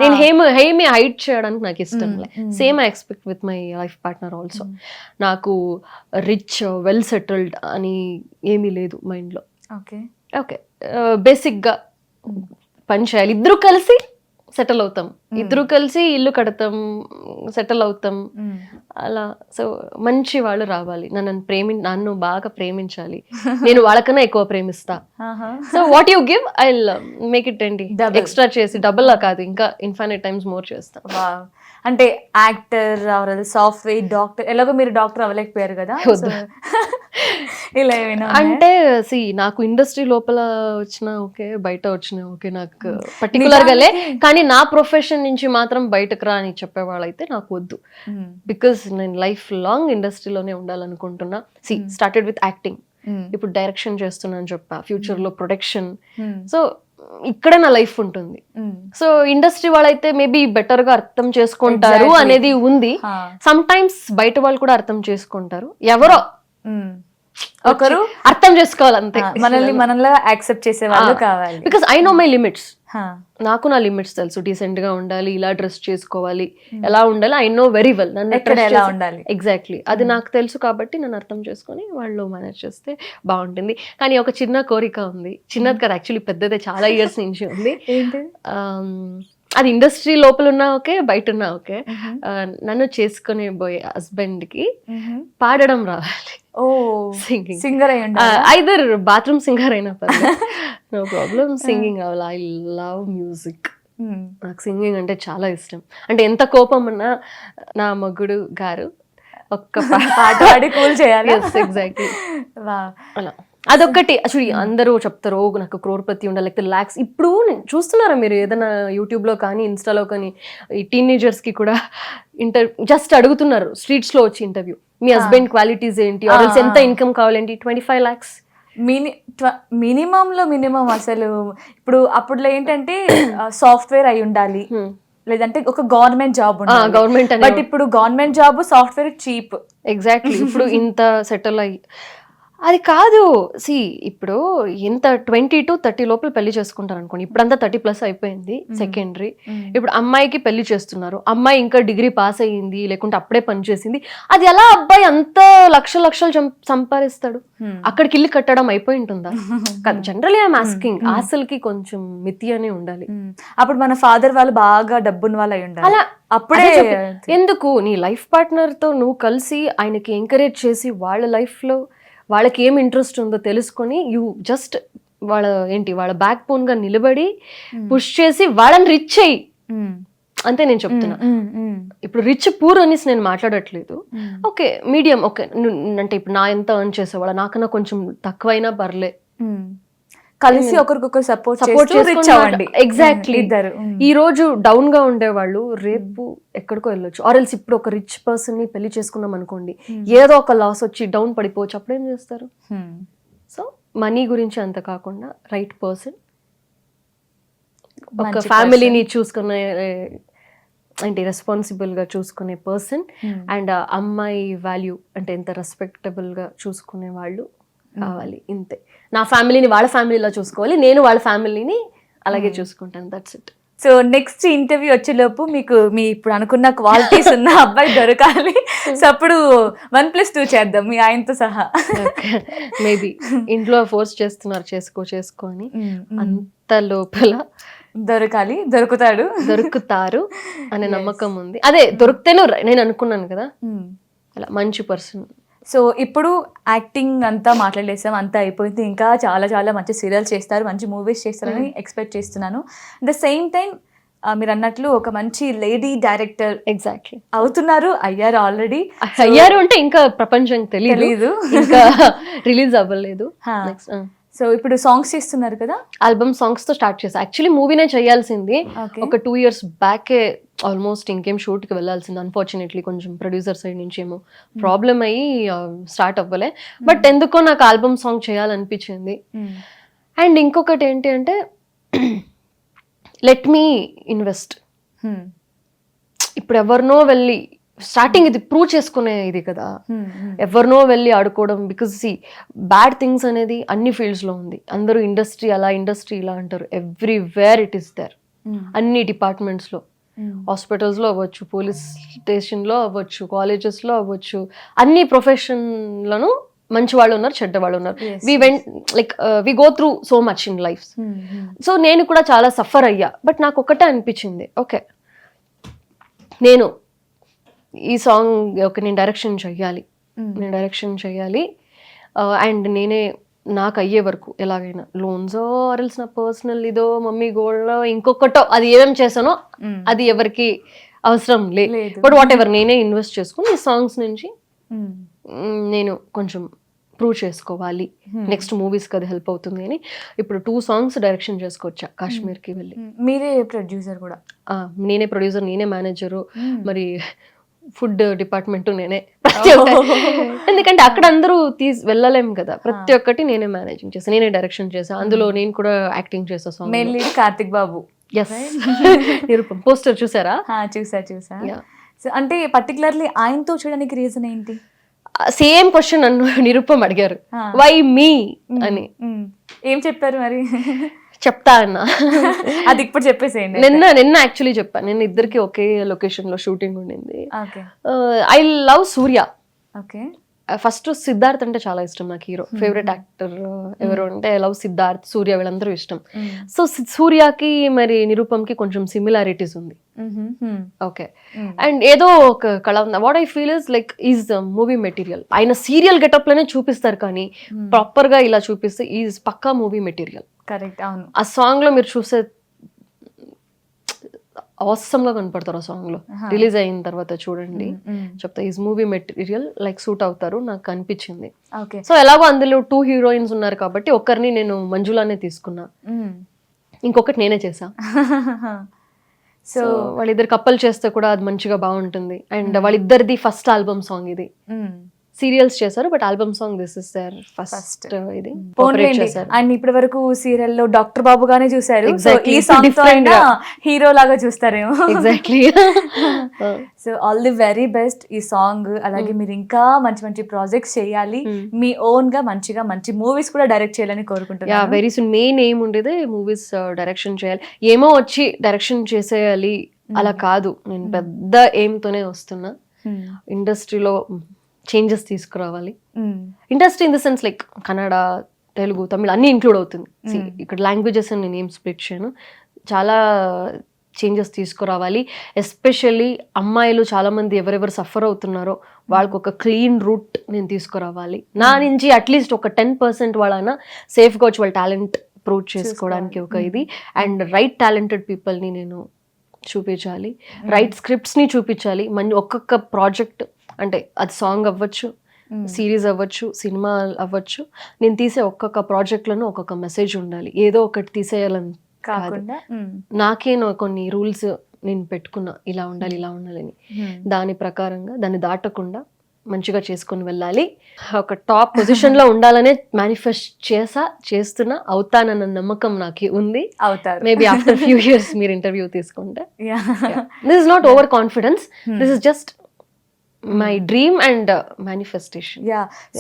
నేను హేమి హైట్ చేయడానికి నాకు ఇష్టం లే. Same I expect with my life partner also. నాకు రిచ్ వెల్ సెటిల్డ్ అని ఏమీ లేదు మైండ్ లో. ఓకే బేసిక్ గా పని చేయాలి, ఇద్దరు కలిసి సెటిల్ అవుతాం, ఇద్దరు కలిసి ఇల్లు కడతాం, సెటిల్ అవుతాం అలా. సో మంచి వాళ్ళు రావాలి, నన్ను బాగా ప్రేమించాలి, నేను వాళ్ళకన్నా ఎక్కువ ప్రేమిస్తా. So what you give I make it అండి, ఎక్స్ట్రా చేసి డబుల్ కాదు ఇంకా ఇన్ఫైనైట్ టైమ్స్ మోర్ చేస్తా. అంటే యాక్టర్ సాఫ్ట్వేర్ డాక్టర్, ఎలాగో మీరు డాక్టర్ అవ్వలేకపోయారు కదా, ఇలా ఏమైనా అంటే సి నాకు ఇండస్ట్రీ లోపల వచ్చినా ఓకే, బయట వచ్చినా ఓకే, నాకు పర్టికులర్ గాలే. కానీ నా ప్రొఫెషన్ నుంచి మాత్రం బయటకు రా అని చెప్పేవాళ్ళైతే నాకు వద్దు. బికాస్ నేను లైఫ్ లాంగ్ ఇండస్ట్రీలోనే ఉండాలనుకుంటున్నా. సి స్టార్టెడ్ విత్ యాక్టింగ్, ఇప్పుడు డైరెక్షన్ చేస్తున్నాను చెప్పా, ఫ్యూచర్ లో ప్రొడక్షన్. సో ఇక్కడే నా లైఫ్ ఉంటుంది. సో ఇండస్ట్రీ వాళ్ళైతే మేబీ బెటర్ గా అర్థం చేసుకుంటారు అనేది ఉంది. సమ్ టైమ్స్ బయట వాళ్ళు కూడా అర్థం చేసుకుంటారు, ఎవరో ఒకరు అర్థం చేసుకోవాలి అంతే. మనల్ని యాక్సెప్ట్ చేసే వాళ్ళు కావాలి. Because I know my limits, నాకు నా లిమిట్స్ తెలుసు. డీసెంట్ గా ఉండాలి, ఇలా డ్రెస్ చేసుకోవాలి, ఎలా ఉండాలి, ఐ నో వెరీ వెల్. ఎలా ఉండాలి ఎగ్జాక్ట్లీ అది నాకు తెలుసు. కాబట్టి నన్ను అర్థం చేసుకొని వాళ్ళు మేనేజ్ చేస్తే బాగుంటుంది. కానీ ఒక చిన్న కోరిక ఉంది, చిన్నది కదా యాక్చువల్లీ పెద్దదే, చాలా ఇయర్స్ నుంచి ఉంది. అది ఇండస్ట్రీ లోపల ఉన్నా ఓకే, బయట ఉన్నా ఓకే. నన్ను చేసుకునే పోయే హస్బెండ్ కి పాడడం రావాలి. Singing singer either bathroom singer అయినా నో ప్రాబ్లం, సింగింగ్ అవ్వాలి. ఐ లవ్ మ్యూజిక్, నాకు సింగింగ్ అంటే చాలా ఇష్టం. అంటే ఎంత కోపం ఉన్నా నా మగుడు గారు ఒక్క పాట పాడి కూల్ చేయాలి. ఎగ్జాక్ట్లీ అలా అదొక్కటి. యాక్చువల్లీ అందరూ చెప్తారు నాకు క్రోర్పతి ఉండాలి, లేకపోతే ల్యాక్స్. ఇప్పుడు చూస్తున్నారా మీరు ఏదైనా యూట్యూబ్లో కానీ ఇన్స్టాలో కానీ, ఈ టీనేజర్స్ కి కూడా జస్ట్ అడుగుతున్నారు స్ట్రీట్స్ లో వచ్చి ఇంటర్వ్యూ, మీ హస్బెండ్ క్వాలిటీస్ ఏంటి, ఆర్ఎల్స్ ఎంత ఇన్కమ్ కావాలండి, 25 lakhs మినిమం. అసలు ఇప్పుడు అప్పుడులో ఏంటంటే సాఫ్ట్వేర్ అయి ఉండాలి, లేదంటే ఒక గవర్నమెంట్ జాబ్ ఉండాలి. గవర్నమెంట్ బట్ ఇప్పుడు government job software cheap. Exactly ఇప్పుడు ఇంత సెటిల్ అయ్యి అది కాదు. సి ఇప్పుడు ఎంత 20 to 30 లోపల పెళ్లి చేసుకుంటారు అనుకోండి. ఇప్పుడంతా 30+ అయిపోయింది సెకండరీ. ఇప్పుడు అమ్మాయికి పెళ్లి చేస్తున్నారు, అమ్మాయి ఇంకా డిగ్రీ పాస్ అయ్యింది, లేకుంటే అప్పుడే పనిచేసింది. అది ఎలా అబ్బాయి అంత లక్షలు సంపాదిస్తాడు? అక్కడికి ఇల్లు కట్టడం అయిపోయి ఉంటుందా? Generally I'm asking. ఆశలకి కొంచెం మితి అనే ఉండాలి. అప్పుడు మన ఫాదర్ వాళ్ళు బాగా డబ్బున్న వాళ్ళు అయి ఉండాలి. అలా అప్పుడే ఎందుకు నీ లైఫ్ పార్ట్నర్ తో నువ్వు కలిసి ఆయనకి ఎంకరేజ్ చేసి వాళ్ళ లైఫ్ లో వాళ్ళకి ఏం ఇంట్రెస్ట్ ఉందో తెలుసుకొని వాళ్ళ బ్యాక్ బోన్ గా నిలబడి పుష్ చేసి వాళ్ళని రిచ్ అయ్యి అంతే నేను చెప్తున్నా. ఇప్పుడు రిచ్ పూర్ అనేసి నేను మాట్లాడట్లేదు. ఓకే మీడియం, ఓకే అంటే ఇప్పుడు నా ఎంత ఎర్న్ చేసేవాళ్ళ, నాకన్నా కొంచెం తక్కువైనా పర్లే, కలిసి ఒకరికొకరు సపోర్ట్ చేసుకోండి. ఎగ్జాక్ట్లీ. ఈ రోజు డౌన్ గా ఉండేవాళ్ళు రేపు ఎక్కడికో వెళ్ళొచ్చు. ఆర్ఎల్స్ ఇప్పుడు ఒక రిచ్ పర్సన్ ని పెళ్లి చేసుకున్నాం అనుకోండి, ఏదో ఒక లాస్ వచ్చి డౌన్ పడిపోవచ్చు. అప్పుడేం చేస్తారు? సో మనీ గురించి అంత కాకుండా రైట్ పర్సన్, ఒక ఫ్యామిలీని చూసుకునే అంటే రెస్పాన్సిబుల్ గా చూసుకునే పర్సన్, అండ్ అమ్మాయి వాల్యూ అంటే ఎంత రెస్పెక్టబుల్ గా చూసుకునే వాళ్ళు కావాలి. ఇంతే. నా ఫ్యామిలీని వాళ్ళ ఫ్యామిలీలో చూసుకోవాలి, నేను వాళ్ళ ఫ్యామిలీని అలాగే చూసుకుంటాను. That's it. So next interview వచ్చేలోపు మీకు మీ ఇప్పుడు అనుకున్న క్వాలిటీస్ ఉన్న అబ్బాయి దొరకాలి. సో అప్పుడు 1+2 చేద్దాం మీ ఆయనతో సహా. మేబీ ఇంట్లో ఫోర్స్ చేస్తున్నారు చేసుకో అని, అంత లోపల దొరుకుతారు అనే నమ్మకం ఉంది. అదే దొరికితేనే నేను అనుకున్నాను కదా, అలా మంచి పర్సన్. సో ఇప్పుడు యాక్టింగ్ అంతా మాట్లాడేసాం, అంతా అయిపోయింది. ఇంకా చాలా చాలా మంచి సీరియల్స్ చేస్తారు, మంచి మూవీస్ చేస్తారని ఎక్స్పెక్ట్ చేస్తున్నాను. అట్ ద సేమ్ టైం మీరు అన్నట్లు ఒక మంచి లేడీ డైరెక్టర్ ఎగ్జాక్ట్లీ అయ్యారు ఆల్రెడీ. అయ్యారు అంటే ఇంకా ప్రపంచం తెలియదు, ఇంకా రిలీజ్ అవ్వలేదు. సో ఇప్పుడు సాంగ్స్ చేస్తున్నారు కదా, ఆల్బమ్ సాంగ్స్ తో స్టార్ట్ చేసా. యాక్చువల్లీ మూవీనే చేయాల్సింది ఒక 2 years బ్యాకే, ఆల్మోస్ట్ ఇంకేం షూట్ కి వెళ్ళాల్సింది. అన్ఫార్చునేట్లీ కొంచెం ప్రొడ్యూసర్ సైడ్ నుంచి ఏమో ప్రాబ్లం అయ్యి స్టార్ట్ అవ్వలే. బట్ ఎందుకో నాకు ఆల్బమ్ సాంగ్ చేయాలనిపించింది. అండ్ ఇంకొకటి ఏంటి అంటే లెట్ మీ ఇన్వెస్ట్. ఇప్పుడు ఎవరినో వెళ్ళి స్టార్టింగ్ ఇది ప్రూవ్ చేసుకునే ఇది కదా, ఎవరినో వెళ్ళి ఆడుకోవడం. బికాజ్ బ్యాడ్ థింగ్స్ అనేది అన్ని ఫీల్డ్స్ లో ఉంది. అందరూ ఇండస్ట్రీ అలా ఇండస్ట్రీ ఇలా అంటారు. ఎవ్రీవేర్ ఇట్ ఈస్ దేర్, అన్ని డిపార్ట్మెంట్స్ లో, హాస్పిటల్స్ లో అవ్వచ్చు, పోలీస్ స్టేషన్ లో అవ్వచ్చు, కాలేజెస్ లో అవ్వచ్చు, అన్ని ప్రొఫెషన్ లను మంచి వాళ్ళు ఉన్నారు, చెడ్డ వాళ్ళు ఉన్నారు. Yes, we went like we go through so much in life. So నేను కూడా చాలా సఫర్ అయ్యా. బట్ నాకు ఒకటే అనిపించింది, ఓకే నేను ఈ సాంగ్ నేను డైరెక్షన్ చెయ్యాలి అండ్ నేనే నాకు అయ్యే వరకు ఎలాగైనా లోన్స్ ఆర్ఎల్స్ నా పర్సనల్ ఇదో మమ్మీ గోల్డ్ ఇంకొకటో అది ఏమేం చేశానో అది ఎవరికి అవసరం లేదు. బట్ వాట్ ఎవర్ నేనే ఇన్వెస్ట్ చేసుకుని ఈ సాంగ్స్ నుంచి నేను కొంచెం ప్రూవ్ చేసుకోవాలి, నెక్స్ట్ మూవీస్కి అది హెల్ప్ అవుతుంది అని ఇప్పుడు 2 songs డైరెక్షన్ చేసుకొచ్చా కాశ్మీర్కి వెళ్ళి. మీరే ప్రొడ్యూసర్ కూడా? నేనే ప్రొడ్యూసర్, నేనే మేనేజరు, మరి ఫుడ్ డిపార్ట్మెంట్ నేనే. ఎందుకంటే అక్కడ అందరూ వెళ్ళలేము కదా, ప్రతి ఒక్కటి నేనే మేనేజింగ్ చేసాను, నేనే డైరెక్షన్ చేసాను. అందులో నేను కూడా యాక్టింగ్ చేసా సాంగ్. మెయిన్ లీడ్ కార్తిక్ బాబు. ఎస్. నిరూపం పోస్టర్ చూసారా? చూసా. సో అంటే పర్టికులర్లీ ఆయనతో చూడడానికి రీజన్ ఏంటి? సేమ్ క్వశ్చన్ నన్ను నిరూపం అడిగారు, వై మీ అని. ఏం చెప్పారు మరి? చెప్తా అన్న. అది ఇప్పుడు చెప్పేసేయండి. నిన్న యాక్చువల్లీ చెప్పాను, నిన్న ఇద్దరికి ఒకే లొకేషన్ లో షూటింగ్ ఉండింది. Okay. I love Surya. Okay. First Siddharth అంటే చాలా ఇష్టం నాకు, హీరో ఫేవరెట్ యాక్టర్ ఎవరు అంటే ఐ లవ్ సిద్ధార్థ్, సూర్య వీళ్ళందరూ ఇష్టం. సో సూర్యకి మరి నిరూపంకి కొంచెం సిమిలారిటీస్ ఉంది. ఓకే. అండ్ ఏదో ఒక కళ ఉంది. What I feel is like is movie material. ఆయన సీరియల్ గెటప్ లోనే చూపిస్తారు కానీ ప్రాపర్ గా ఇలా చూపిస్తే ఈజ్ పక్కా మూవీ మెటీరియల్. కరెక్ట్. అవును. ఆ సాంగ్ లో మీరు చూసే అవసరం గా కనపడతారు. ఆ సాంగ్ లో రిలీజ్ అయిన తర్వాత చూడండి, చెప్తా is movie material, like suit అవుతారు నాకు అనిపించింది. సో ఎలాగో అందులో 2 heroines ఉన్నారు కాబట్టి ఒకరిని నేను మంజులానే తీసుకున్నా, ఇంకొకటి నేనే చేసా. సో వాళ్ళిద్దరు కప్పల్ చేస్తే కూడా అది మంచిగా బాగుంటుంది. అండ్ వాళ్ళిద్దరిది ఫస్ట్ ఆల్బమ్ సాంగ్ ఇది. సీరియల్స్ చేశారు but album song this is their first ఇది. అండ్ ఇప్పటి వరకు సీరియల్ లో డాక్టర్ బాబు గానే చూసారు, ఈ సాంగ్ తో హీరో లాగా చూస్తారేమో. Exactly. So all the very best ఈ సాంగ్. అలాగే మీరు ఇంకా మంచి మంచి ప్రాజెక్ట్స్ చేయాలి, మీ ఓన్ గా మంచి మూవీస్ కూడా డైరెక్ట్ చేయాలని కోరుకుంటున్నాను. Very soon. మెయిన్ ఏం ఉండేది మూవీస్ డైరెక్షన్ చేయాలి, ఏమో వచ్చి డైరెక్షన్ చేసేయాలి అలా కాదు. నేను పెద్ద ఎయిమ్ తోనే వస్తున్నా. ఇండస్ట్రీలో చేంజెస్ తీసుకురావాలి. Industry in the sense like Kannada, Telugu, Tamil అన్ని ఇంక్లూడ్ అవుతుంది. ఇక్కడ లాంగ్వేజెస్ అని నేను ఏం స్ప్లిట్ చేయను. చాలా చేంజెస్ తీసుకురావాలి. ఎస్పెషల్లీ అమ్మాయిలు చాలా మంది ఎవరెవరు సఫర్ అవుతున్నారో వాళ్ళకి ఒక క్లీన్ రూట్ నేను తీసుకురావాలి. నా నుంచి అట్లీస్ట్ ఒక 10% వాళ్ళైనా సేఫ్గా వచ్చి వాళ్ళ టాలెంట్ ప్రూవ్ చేసుకోవడానికి ఒక ఇది. అండ్ రైట్ టాలెంటెడ్ పీపుల్ని నేను చూపించాలి, రైట్ స్క్రిప్ట్స్ని చూపించాలి. ఒక్కొక్క ప్రాజెక్ట్ అంటే అది సాంగ్ అవ్వచ్చు, సిరీస్ అవ్వచ్చు, సినిమా అవ్వచ్చు, నేను తీసే ఒక్కొక్క ప్రాజెక్ట్లోనూ ఒక్కొక్క మెసేజ్ ఉండాలి. ఏదో ఒకటి తీసేయాలని కాకుండా నాకే కొన్ని రూల్స్ నేను పెట్టుకున్నా, ఇలా ఉండాలి అని. దాని ప్రకారంగా దాన్ని దాటకుండా మంచిగా చేసుకొని వెళ్ళాలి. ఒక టాప్ పొజిషన్ లో ఉండాలనే మేనిఫెస్ట్ చేస్తున్నా, అవుతానన్న నమ్మకం నాకు ఉంది. అవుతారు మేబీ ఆఫ్టర్ ఫ్యూ ఇయర్స్ మీరు ఇంటర్వ్యూ తీసుకుంటే. This is not over confidence, this is just my dream and manifestation.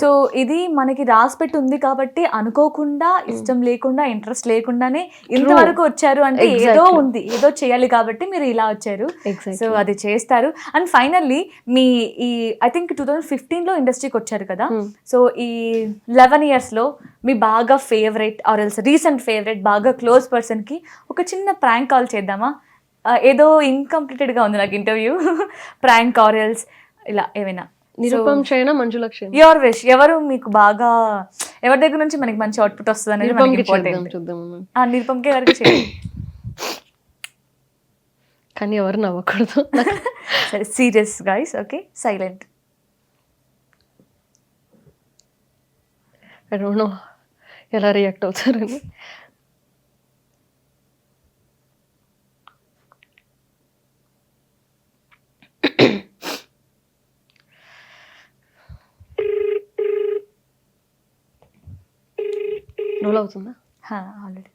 So ఇది మనకి రాసిపెట్టి ఉంది కాబట్టి అనుకోకుండా, ఇష్టం లేకుండా, ఇంట్రెస్ట్ లేకుండానే ఇంతవరకు వచ్చారు అంటే ఏదో ఉంది, ఏదో చేయాలి కాబట్టి మీరు ఇలా వచ్చారు. సో అది చేస్తారు. అండ్ ఫైనల్లీ మీ ఈ ఐ థింక్ 2015లో ఇండస్ట్రీకి వచ్చారు కదా. సో ఈ 11 years లో మీ బాగా favourite or else recent favourite బాగా క్లోజ్ పర్సన్ కి ఒక చిన్న ప్రాంక్ కాల్ చేద్దామా? ఏదో ఇన్కంప్లీటెడ్ గా ఉంది నాకు ఇంటర్వ్యూ. ప్రాంక్ ఆర్ ఎల్స్ ఇలా ఏమైనా. నిరూపం చేయనా, మంజులక్ష్మి? Your wish. ఎవరు మీకు బాగా, ఎవరి దగ్గర నుంచి మనకి మంచి అవుట్పుట్ వస్తుంది అనేది నిరూపంకే వరకు చేయండి. కానీ ఎవరు నవ్వకూడదు. సరే, serious guys. Okay, silent. I don't know ఎలా రియాక్ట్ అవుతారని. రోల్ అవుతుందా? Already.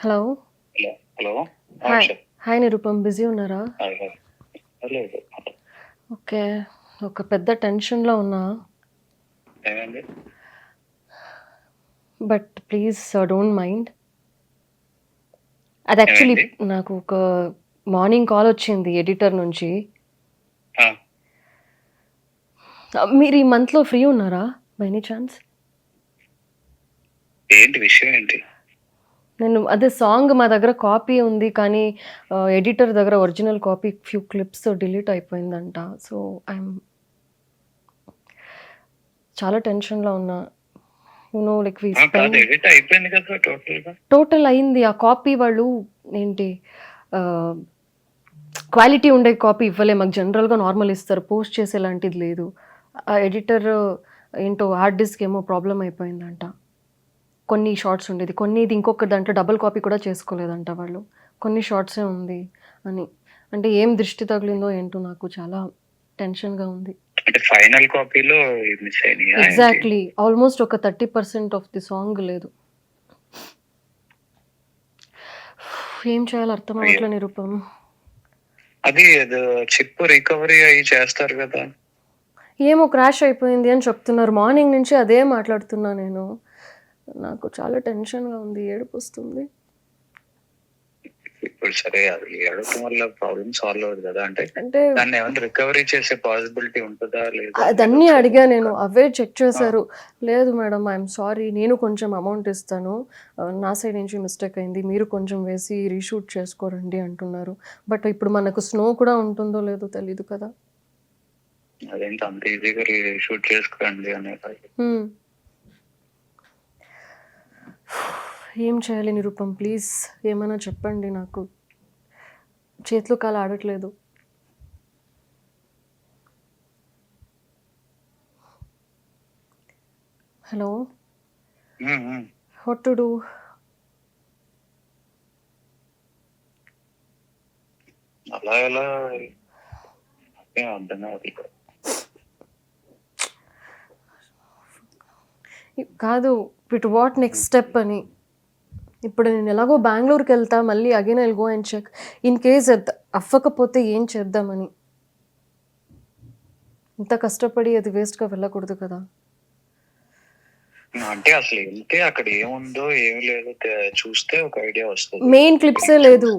Hello. Hello. Hi Nirupam, busy ఉన్నారా? ఓకే, ఒక పెద్ద టెన్షన్లో ఉన్నా. But please don't mind. అది యాక్చువల్లీ నాకు ఒక మార్నింగ్ కాల్ వచ్చింది ఎడిటర్ నుంచి. మీరు ఈ మంత్లో ఫ్రీ ఉన్నారా బై ఎనీ ఛాన్స్? ఏంటి విషయం ఏంటి? నేను అదే సాంగ్ మా దగ్గర కాపీ ఉంది కానీ ఎడిటర్ దగ్గర original copy few clips delete అయిపోయిందంట. సో ఐఎమ్ చాలా టెన్షన్లో ఉన్నా. లైక్ వి కాదు, ఎడిట్ అయిపోయింది కదా టోటల్ గా. టోటల్ అయింది. ఆ కాపీ వాళ్ళు ఏంటి క్వాలిటీ ఉండే కాపీ ఇవ్వలే మాకు. జనరల్గా నార్మల్ ఇస్తారు, పోస్ట్ చేసేలాంటిది లేదు. ఆ ఎడిటర్ ఏంటో హార్డ్ డిస్క్ ఏమో ప్రాబ్లం అయిపోయిందంట. కొన్ని షార్ట్స్ ఉండేది, కొన్ని ఇది ఇంకొక దాంట్లో డబుల్ కాపీ కూడా చేసుకోలేదంట వాళ్ళు. కొన్ని షార్ట్సే ఉంది అని. అంటే ఏం దృష్టి తగిలిందో ఏంటో నాకు చాలా టెన్షన్గా ఉంది. అంటే ఫైనల్ కాపీలో మిస్ అయినాయి. ఎగ్జాక్ట్లీ ఆల్మోస్ట్ ఒక 30% ఆఫ్ ది సాంగ్ లేదు. ఏం చేయాలో అర్థం అవ్వట్లే నిరూపం. అది చిప్ రికవరీ అయ్యి చేస్తారు కదా. ఏమో క్రాష్ అయిపోయింది అని చెప్తున్నారు. మార్నింగ్ నుంచి అదే మాట్లాడుతున్నా నేను. నాకు చాలా టెన్షన్గా ఉంది, ఏడుపు వస్తుంది. ఇప్పుడు సరే, అది అడగటం వల్ల ప్రాబ్లమ్ సాల్వ్ అవుతుంది కదా. అంటే అంటే దాన్ని ఏమైనా రికవరీ చేసే పాసిబిలిటీ ఉంటుందా లేదా? అదన్నీ అడిగా నేను, అవే చెక్ చేశారు. లేదు మేడం ఐఎమ్ సారీ, నేను కొంచెం అమౌంట్ ఇస్తాను, నా సైడ్ నుంచి మిస్టేక్ అయింది, మీరు కొంచెం వేసి రీషూట్ చేసుకోరండి అంటున్నారు. బట్ ఇప్పుడు మనకు స్నో కూడా ఉంటుందో లేదో తెలీదు కదా. అదేంటి అంత ఈజీగా షూట్ చేసుకోండి అనేది. ఏం చేయాలి నిరూపం, ప్లీజ్ ఏమైనా చెప్పండి. నాకు చేతిలో కాలు ఆడట్లేదు. Hello, what to do? అలా ఎలా ఏం అర్థం కాదు. కాదు, ఇట్ వాట్ నెక్స్ట్ స్టెప్ అని. ఇప్పుడు నేను ఎలాగో బెంగళూరుకి వెళ్తా, మళ్ళీ again I'll go and check. In case అవ్వకపోతే ఏం చేద్దామని. ఇంత కష్టపడి అది వేస్ట్గా వెళ్ళకూడదు కదా. అంటే అసలు వెళ్తే అక్కడ ఏముందో ఏమి లేదో చూస్తే ఒక ఐడియా వస్తుంది. మెయిన్ క్లిప్సే లేదు,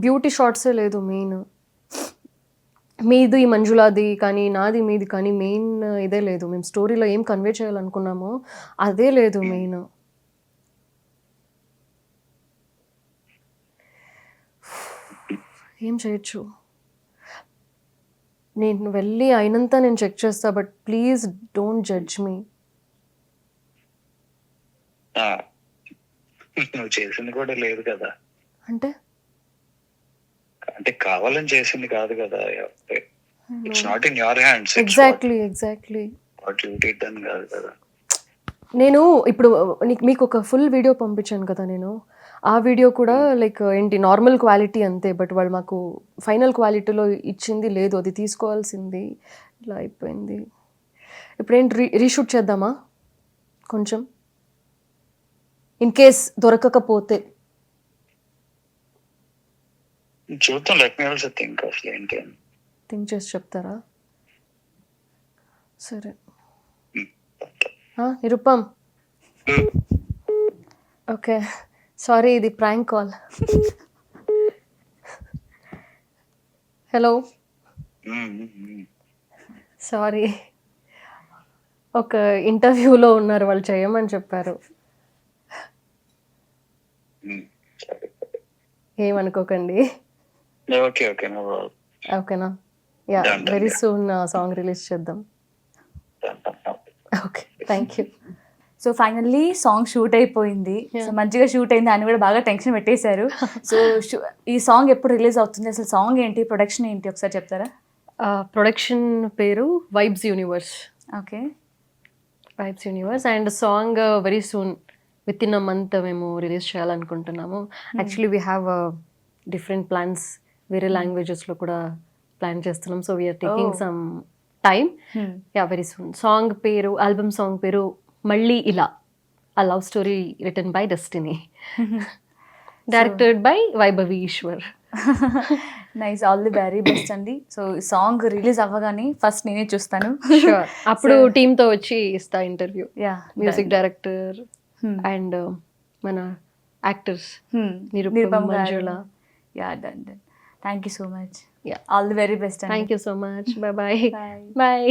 బ్యూటీ షార్ట్సే లేదు మెయిన్. మీది మంజులాది కానీ నాది మీది కానీ మెయిన్ ఇదే లేదు. మేము స్టోరీలో ఏం కన్వే చేయాలనుకున్నామో అదే లేదు మెయిన్. ఏం చేయొచ్చు? నేను వెళ్ళి అయినంత నేను చెక్ చేస్తా, but please don't judge me. నువ్వు చేసింది కూడా లేదు కదా. అంటే అంటే కావాలని చేసింది కాదు కదా. It's not in your hands. Exactly what you did అని కాదు కదా. నేను ఇప్పుడు మీకు ఒక ఫుల్ వీడియో పంపించాను కదా నేను. ఆ వీడియో కూడా లైక్ ఏంటి నార్మల్ క్వాలిటీ అంతే, బట్ వాళ్ళు మాకు ఫైనల్ క్వాలిటీలో ఇచ్చింది లేదు, అది తీసుకోవాల్సింది. ఇలా అయిపోయింది. ఇప్పుడు ఏంటి రీషూట్ చేద్దామా కొంచెం, ఇన్ కేస్ దొరకకపోతే? చూద్దాం. లెట్ మీ ఆల్సో థింక్ అసలు ఏంటి అని. థింక్ చేసి చెప్తారా? సరే. నిరుపం, ఓకే సారీ, ఇది ప్రాంక్ కాల్. హలో, సారీ, ఒక ఇంటర్వ్యూలో ఉన్నారు, వాళ్ళు చేయమని చెప్పారు. ఏమనుకోకండి. ఓకేనా? Ya, very soon song release చేద్దాం. Okay, thank you. So finally song shoot అయిపోయింది. సో మంచిగా షూట్ అయింది అని కూడా బాగా టెన్షన్ పెట్టేశారు. సో ఈ సాంగ్ ఎప్పుడు రిలీజ్ అవుతుంది, అసలు సాంగ్ ఏంటి, ప్రొడక్షన్ ఏంటి ఒకసారి చెప్తారా? ప్రొడక్షన్ పేరు Vibes Universe. Okay, Vibes Universe. And song very soon, within a month మేము రిలీజ్ చేయాలనుకుంటున్నాము. Actually we have different plans, వేరే లాంగ్వేజెస్లో కూడా ప్లాన్ చేస్తున్నాం. So we're taking some time. Ya, very soon. Song పేరు, ఆల్బమ్ సాంగ్ పేరు మళ్ళీ ఇలా, ఆ love story written by destiny, directed by Vaibhavi Eshwar. Nice, all the very best అండి. సో ఈ సాంగ్ రిలీజ్ అవ్వగానే ఫస్ట్ నేనే చూస్తాను. అప్పుడు టీంతో వచ్చి ఇస్తా interview. Ya, music director and మన actors Nirupam, Manjula. Ya, done. Thank you so much. Yeah. All the very best thank you so much. Bye bye bye. Bye.